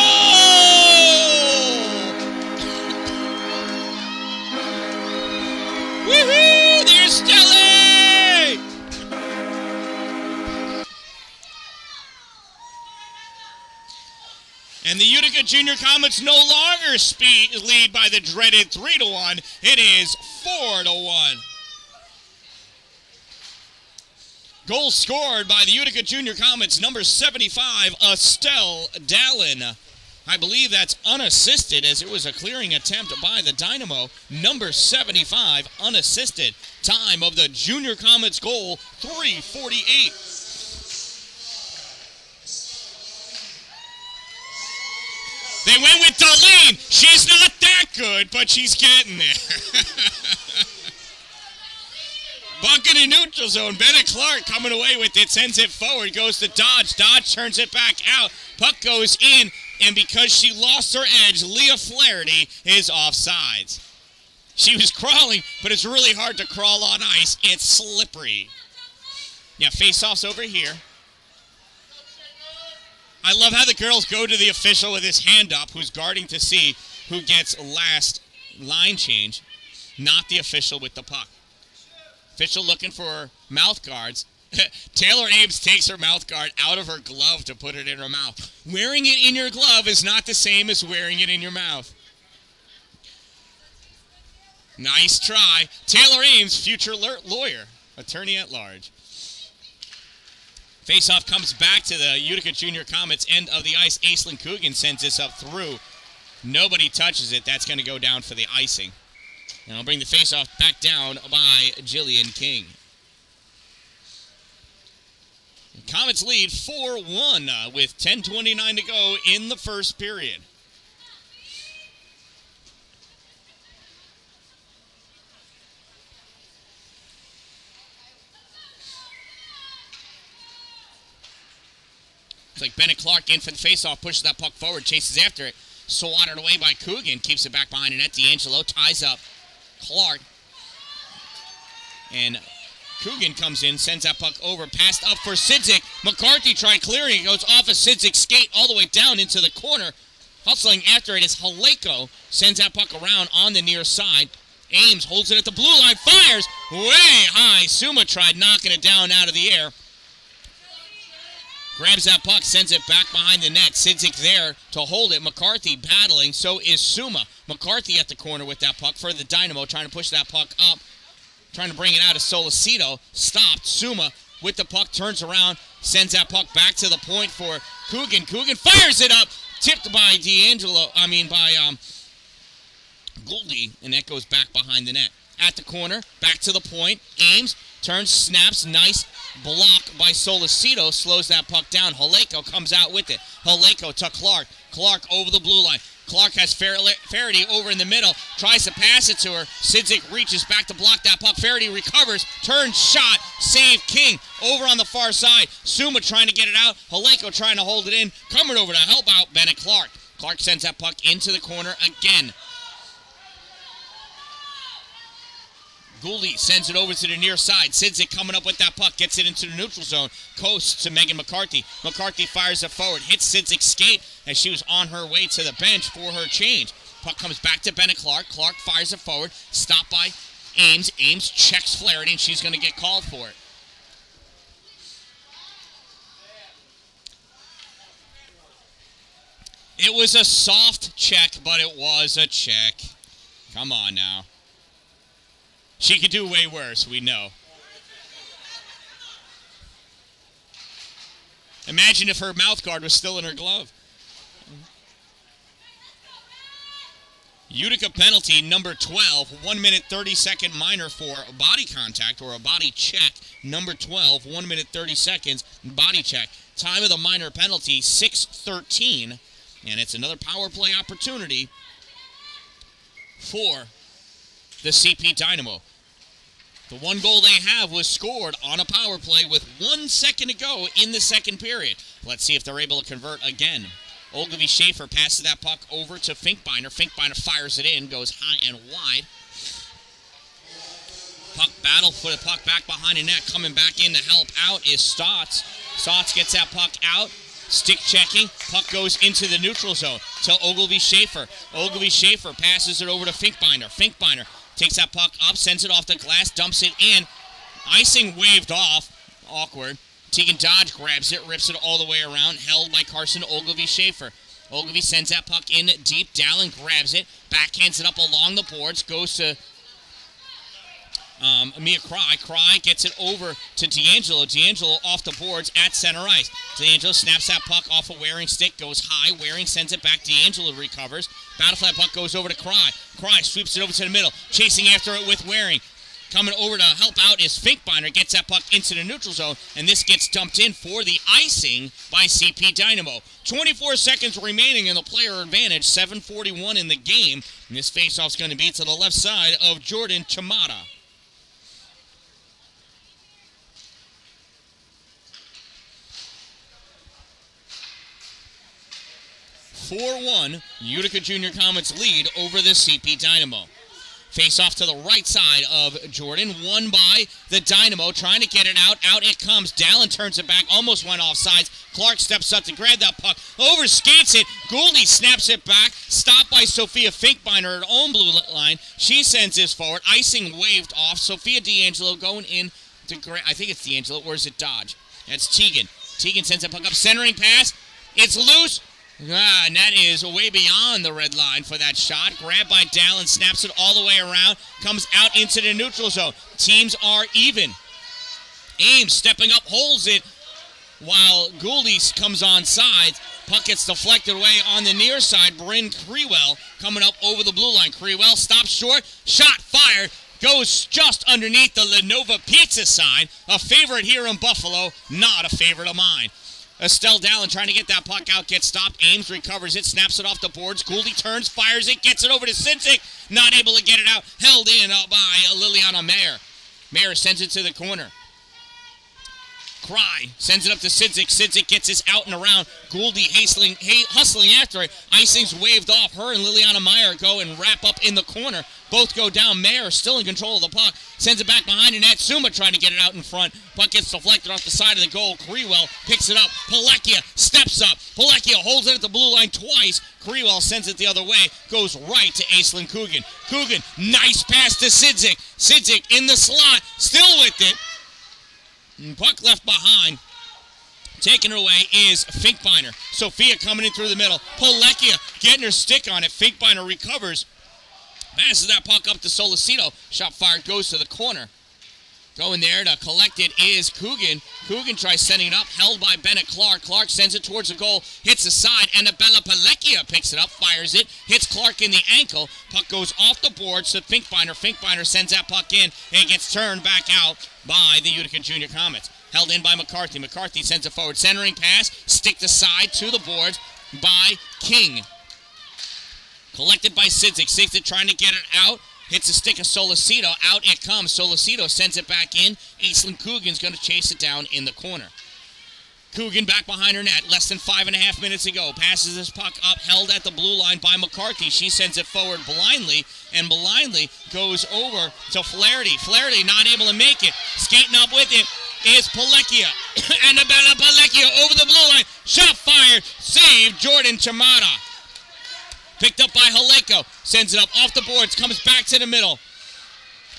Woohoo! There's Stella! And the Utica Junior Comets no longer lead by the dreaded 3-1. It is 4-1. Goal scored by the Utica Junior Comets, number 75, Estelle Dallin. I believe that's unassisted, as it was a clearing attempt by the Dynamo. Number 75, unassisted. Time of the Junior Comets goal, 3:48. They went with Darlene. She's not that good, but she's getting there. Bucket in neutral zone. Bennett Clark coming away with it. Sends it forward. Goes to Dodge. Dodge turns it back out. Puck goes in. And because she lost her edge, Leah Flaherty is offsides. She was crawling, but it's really hard to crawl on ice. It's slippery. Yeah, face-offs over here. I love how the girls go to the official with his hand up, who's guarding to see who gets last line change, not the official with the puck. Official looking for mouth guards. Taylor Ames takes her mouth guard out of her glove to put it in her mouth. Wearing it in your glove is not the same as wearing it in your mouth. Nice try. Taylor Ames, future lawyer, attorney at large. Faceoff comes back to the Utica Junior Comets, end of the ice. Aislinn Coogan sends this up through. Nobody touches it. That's going to go down for the icing. And I'll bring the faceoff back down by Jillian King. Comets lead 4-1 with 10:29 to go in the first period. It's like Bennett Clark in for the faceoff, pushes that puck forward, chases after it, swatted away by Coogan, keeps it back behind the net. D'Angelo ties up Clark. And Coogan comes in, sends that puck over, passed up for Sidzik. McCarthy tried clearing it, goes off of Sidzik's skate all the way down into the corner. Hustling after it is Haleko, sends that puck around on the near side. Ames holds it at the blue line, fires way high. Suma tried knocking it down out of the air. Grabs that puck, sends it back behind the net. Sidzik there to hold it. McCarthy battling, so is Suma. McCarthy at the corner with that puck for the Dynamo, trying to push that puck up. Trying to bring it out of Solicito. Stopped. Suma with the puck, turns around, sends that puck back to the point for Coogan. Coogan fires it up, tipped by Gouldy, and that goes back behind the net. At the corner, back to the point. Ames turns, snaps, nice block by Solicito, slows that puck down. Haleko comes out with it. Haleko to Clark. Clark over the blue line. Clark has Faraday over in the middle, tries to pass it to her. Sidzik reaches back to block that puck. Faraday recovers, turns, shot, save King over on the far side. Suma trying to get it out. Haleko trying to hold it in. Coming over to help out Bennett Clark. Clark sends that puck into the corner again. Gouldy sends it over to the near side. Sidzik coming up with that puck, gets it into the neutral zone. Coasts to Megan McCarthy. McCarthy fires it forward, hits Sidzik's skate as she was on her way to the bench for her change. Puck comes back to Bennett Clark. Clark fires it forward, stopped by Ames. Ames checks Flaherty, and she's going to get called for it. It was a soft check, but it was a check. Come on now. She could do way worse, we know. Imagine if her mouth guard was still in her glove. Utica penalty number 12, 1 minute 30 second minor for a body contact or a body check. Number 12, 1 minute 30 seconds body check. Time of the minor penalty, 6:13. And it's another power play opportunity for the CP Dynamo. The one goal they have was scored on a power play with 1 second to go in the second period. Let's see if they're able to convert again. Ogilvy Schaefer passes that puck over to Finkbeiner. Finkbeiner fires it in, goes high and wide. Puck battle for the puck back behind the net. Coming back in to help out is Stotts. Stotts gets that puck out. Stick checking. Puck goes into the neutral zone to Ogilvy Schaefer. Ogilvy Schaefer passes it over to Finkbeiner. Finkbeiner takes that puck up, sends it off the glass, dumps it in. Icing waved off. Awkward. Tegan Dodge grabs it, rips it all the way around, held by Carson Ogilvy Schaefer. Ogilvy sends that puck in deep. Dalin grabs it, backhands it up along the boards, goes to Mia Cry. Cry gets it over to D'Angelo. D'Angelo off the boards at center ice. D'Angelo snaps that puck off a Waring stick, goes high. Waring sends it back. D'Angelo recovers. Battlefly puck goes over to Cry. Cry sweeps it over to the middle, chasing after it with Waring. Coming over to help out is Finkbeiner, gets that puck into the neutral zone, and this gets dumped in for the icing by CP Dynamo. 24 seconds remaining in the player advantage, 7:41 in the game, and this faceoff's going to be to the left side of Jordan Chamada. 4-1, Utica Junior Comets lead over the CP Dynamo. Face off to the right side of Jordan, won by the Dynamo, trying to get it out. Out it comes. Dalin turns it back, almost went offsides. Clark steps up to grab that puck, overskates it. Gouldy snaps it back, stopped by Sophia Finkbeiner at her own blue line. She sends this forward. Icing waved off. Sophia D'Angelo going in to I think it's D'Angelo, or is it Dodge? That's Tegan. Tegan sends that puck up, centering pass. It's loose. And that is way beyond the red line for that shot. Grabbed by Dalin, snaps it all the way around, comes out into the neutral zone. Teams are even. Ames stepping up, holds it, while Gouldy comes on sides. Puck gets deflected away on the near side. Bryn Crewell coming up over the blue line. Crewell stops short, shot fired, goes just underneath the Lenova Pizza sign. A favorite here in Buffalo, not a favorite of mine. Estelle Dalin trying to get that puck out, gets stopped. Ames recovers it, snaps it off the boards. Gouldy turns, fires it, gets it over to Sinzik. Not able to get it out. Held in by Liliana Mayer. Mayer sends it to the corner. Cry sends it up to Sinzik. Sinzik gets this out and around. Gouldy hustling after it. Icing's waved off. Her and Liliana Meyer go and wrap up in the corner. Both go down. Mayer still in control of the puck. Sends it back behind the net. Suma trying to get it out in front. Puck gets deflected off the side of the goal. Crewell picks it up. Palekia steps up. Palekia holds it at the blue line twice. Crewell sends it the other way. Goes right to Aislinn Coogan. Coogan, nice pass to Sinzik. Sinzik in the slot. Still with it. Puck left behind. Taking it away is Finkbeiner. Sophia coming in through the middle. Palekia getting her stick on it. Finkbeiner recovers. Passes that puck up to Solicito. Shot fired, goes to the corner. Going there to collect it is Coogan. Coogan tries sending it up, held by Bennett Clark. Clark sends it towards the goal, hits the side, and Bella Palekia picks it up, fires it, hits Clark in the ankle. Puck goes off the boards to Finkbeiner. Finkbeiner sends that puck in, and it gets turned back out by the Utica Junior Comets. Held in by McCarthy. McCarthy sends it forward, centering pass, stick the side to the boards by King. Collected by Sinzik. Sinzik trying to get it out. Hits a stick of Solicito. Out it comes. Solicito sends it back in. Aislinn Coogan's going to chase it down in the corner. Coogan back behind her net. Less than 5.5 minutes ago. Passes this puck up. Held at the blue line by McCarthy. She sends it forward blindly. And blindly goes over to Flaherty. Flaherty not able to make it. Skating up with it is Palekia. Annabella Palekia over the blue line. Shot fired. Save Jordan Chamada. Picked up by Haleko. Sends it up off the boards. Comes back to the middle.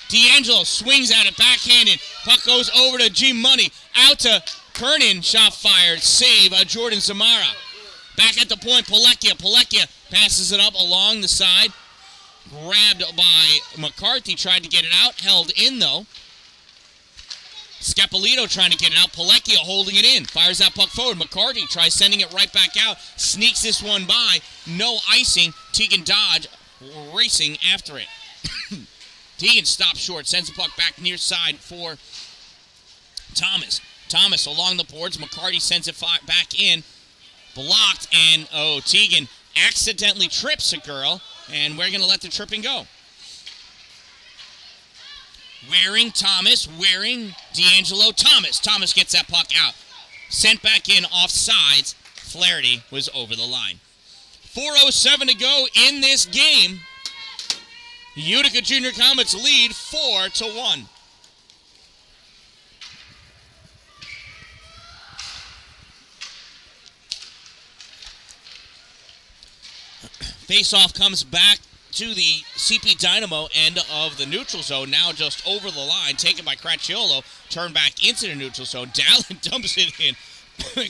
D'Angelo swings at it. Backhanded. Puck goes over to G-Money. Out to Kernan. Shot fired. Save Jordan Zamara. Back at the point. Palekia. Palekia passes it up along the side. Grabbed by McCarthy. Tried to get it out. Held in though. Scapolito trying to get it out. Palekia holding it in. Fires that puck forward. McCarty tries sending it right back out. Sneaks this one by. No icing. Tegan Dodge racing after it. Tegan stops short. Sends the puck back near side for Thomas. Thomas along the boards. McCarty sends it back in. Blocked. And, Tegan accidentally trips a girl. And we're going to let the tripping go. Waring, Thomas, Waring, D'Angelo, Thomas. Thomas gets that puck out. Sent back in off sides. Flaherty was over the line. 4:07 to go in this game. Utica Junior Comets lead 4-1. Face-off comes back to the CP Dynamo end of the neutral zone, now just over the line, taken by Cracciolo, turned back into the neutral zone. Dan-Dalin dumps it in.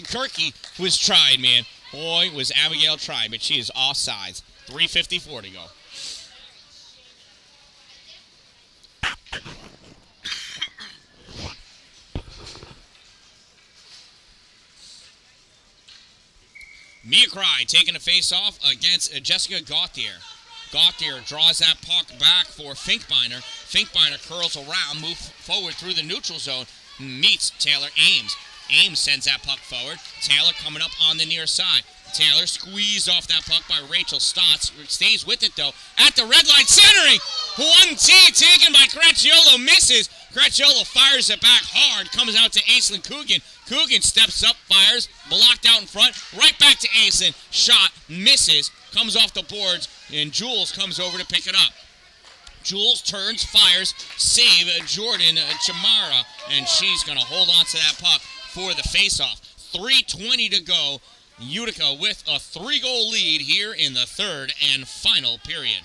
Kirky was tried, man. Boy, was Abigail tried, but she is offsides. 3:54 to go. Mia Cry taking a face-off against Jessica Gauthier. Gauthier draws that puck back for Finkbeiner. Finkbeiner curls around, moves forward through the neutral zone, meets Taylor Ames. Ames sends that puck forward. Taylor coming up on the near side. Taylor squeezed off that puck by Rachel Stotts. Stays with it, though. At the red line, centering! 1T taken by Cracciolo, misses. Cracciolo fires it back hard. Comes out to Aislinn Coogan. Coogan steps up, fires. Blocked out in front. Right back to Aislinn. Shot, misses. Comes off the boards, and Jules comes over to pick it up. Jules turns, fires, save Jordan Chamara, and she's going to hold on to that puck for the faceoff. 3:20 to go. Utica with a 3-goal lead here in the third and final period.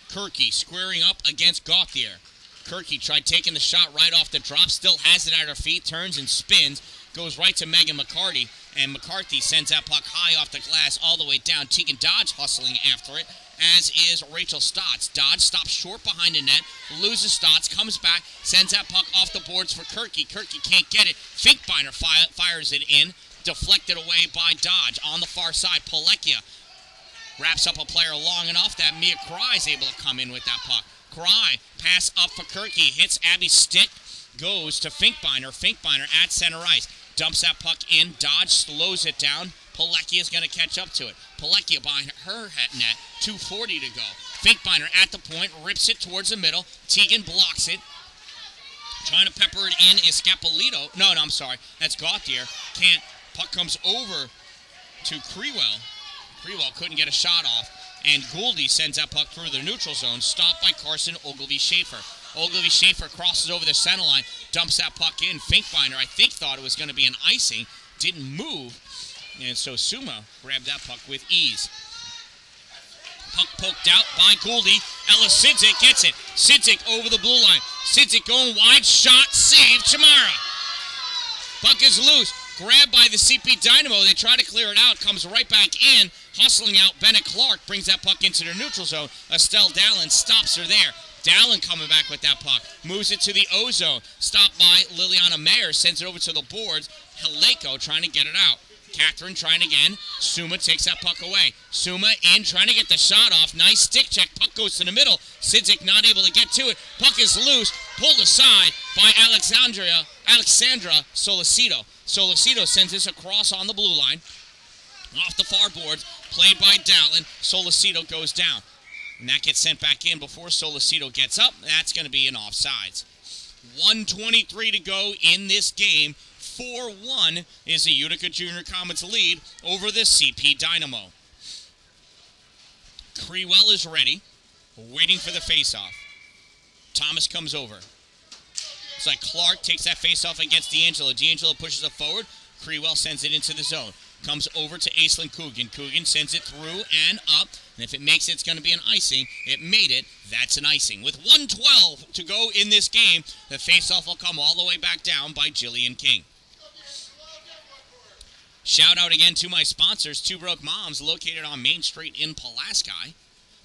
Kirky squaring up against Gauthier. Kirky tried taking the shot right off the drop, still has it at her feet, turns and spins, goes right to Megan McCarty, and McCarthy sends that puck high off the glass all the way down. Tegan Dodge hustling after it, as is Rachel Stotts. Dodge stops short behind the net, loses Stotts, comes back, sends that puck off the boards for Kirky. Kirky can't get it. Finkbeiner fires it in, deflected away by Dodge. On the far side, Palekia wraps up a player long enough that Mia Cry is able to come in with that puck. Cry, pass up for Kirky, hits Abby's stick, goes to Finkbeiner. Finkbeiner at center ice, dumps that puck in. Dodge slows it down. Palekia is going to catch up to it. Palekia behind her net, 2:40 to go. Finkbeiner at the point, rips it towards the middle. Tegan blocks it. Trying to pepper it in is Scapolito. No, I'm sorry. That's Gauthier. Can't. Puck comes over to Crewell. Crewell couldn't get a shot off. And Gouldy sends that puck through the neutral zone, stopped by Carson Ogilvie-Schaefer. Ogilvie-Schaefer crosses over the center line, dumps that puck in. Finkbeiner, I think, thought it was going to be an icing, didn't move, and so Suma grabbed that puck with ease. Puck poked out by Gouldy. Ella Sidzik gets it. Sidzik over the blue line. Sidzik going wide, shot, save, Chamara. Puck is loose. Grabbed by the CP Dynamo. They try to clear it out. Comes right back in. Hustling out, Bennett Clark brings that puck into the neutral zone. Estelle Dallin stops her there. Dallin coming back with that puck. Moves it to the O-zone. Stopped by Liliana Mayer. Sends it over to the boards. Haleko trying to get it out. Catherine trying again. Suma takes that puck away. Suma in, trying to get the shot off. Nice stick check. Puck goes to the middle. Sidzik not able to get to it. Puck is loose. Pulled aside by Alexandra Solicito. Solicito sends this across on the blue line. Off the far boards. Played by Dallin. Solicito goes down. And that gets sent back in before Solicito gets up. That's going to be an offsides. 1:23 to go in this game. 4-1 is the Utica Junior Comets lead over the CP Dynamo. Crewell is ready, waiting for the faceoff. Thomas comes over. It's like Clark takes that faceoff against D'Angelo. D'Angelo pushes it forward. Crewell sends it into the zone. Comes over to Aislinn Coogan. Coogan sends it through and up. And if it makes it, it's going to be an icing. It made it. That's an icing. With 1:12 to go in this game, the faceoff will come all the way back down by Jillian King. Shout out again to my sponsors, Two Broke Moms, located on Main Street in Pulaski.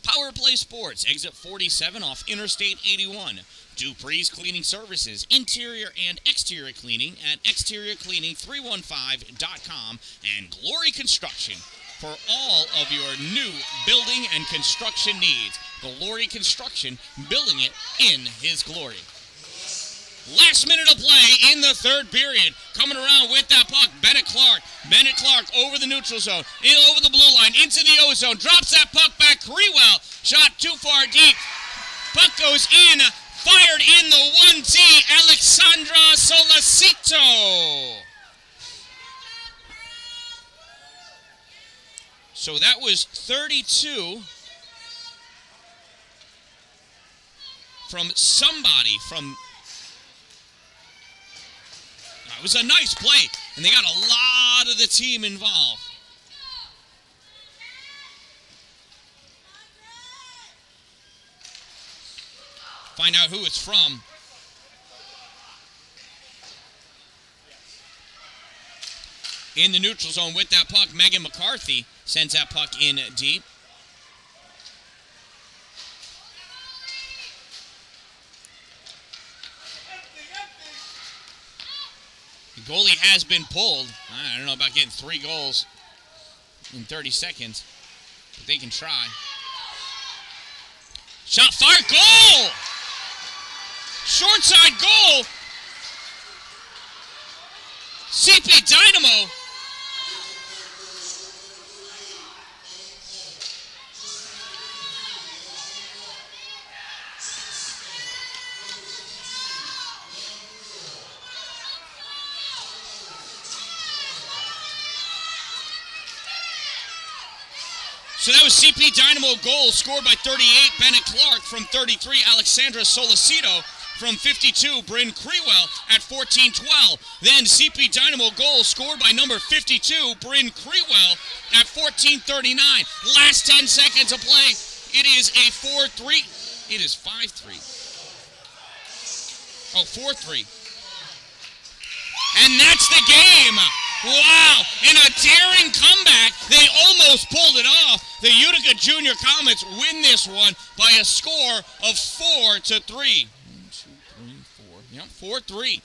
Power Play Sports, exit 47 off Interstate 81. Dupree's Cleaning Services, interior and exterior cleaning at exteriorcleaning315.com. And Glory Construction for all of your new building and construction needs. Glory Construction, building it in His glory. Last minute of play in the third period. Coming around with that puck, Bennett Clark. Bennett Clark over the neutral zone, in over the blue line, into the O-zone. Drops that puck back. Crewell, shot too far deep. Puck goes in. Fired in the 1D, Alexandra Solicito. So that was 32 from somebody from... It was a nice play, and they got a lot of the team involved. Find out who it's from. In the neutral zone with that puck, Megan McCarthy sends that puck in deep. The goalie has been pulled. I don't know about getting 3 goals in 30 seconds, but they can try. Shot fired, goal! Short side goal! CP Dynamo. So that was CP Dynamo goal scored by 38, Bennett Clark. From 33, Alexandra Solicito. From 52, Bryn Crewell at 14-12. Then CP Dynamo goal scored by number 52, Bryn Crewell at 14-39. Last 10 seconds of play. It is a 4-3. It is 5-3. Oh, 4-3. And that's the game. Wow, in a daring comeback, they almost pulled it off. The Utica Junior Comets win this one by a score of 4-3. 1, 2, 3, 4. Yep, 4-3.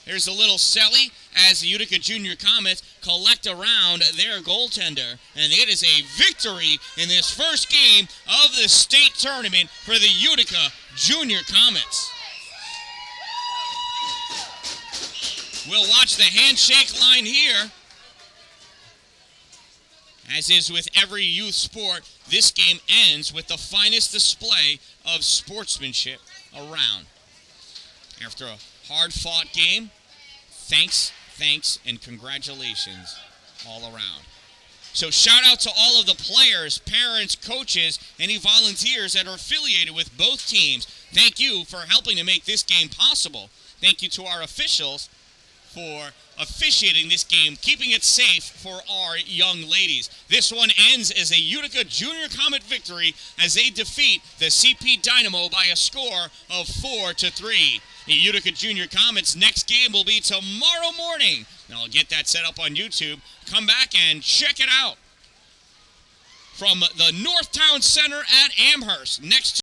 Here's a little celly as the Utica Junior Comets collect around their goaltender. And it is a victory in this first game of the state tournament for the Utica Junior Comets. We'll watch the handshake line here. As is with every youth sport, this game ends with the finest display of sportsmanship around. After a hard-fought game, thanks, and congratulations all around. So shout out to all of the players, parents, coaches, any volunteers that are affiliated with both teams. Thank you for helping to make this game possible. Thank you to our officials for officiating this game, keeping it safe for our young ladies. This one ends as a Utica Junior Comet victory as they defeat the CP Dynamo by a score of 4-3. The Utica Junior Comets' next game will be tomorrow morning. Now I'll get that set up on YouTube. Come back and check it out. From the Northtown Center at Amherst, next to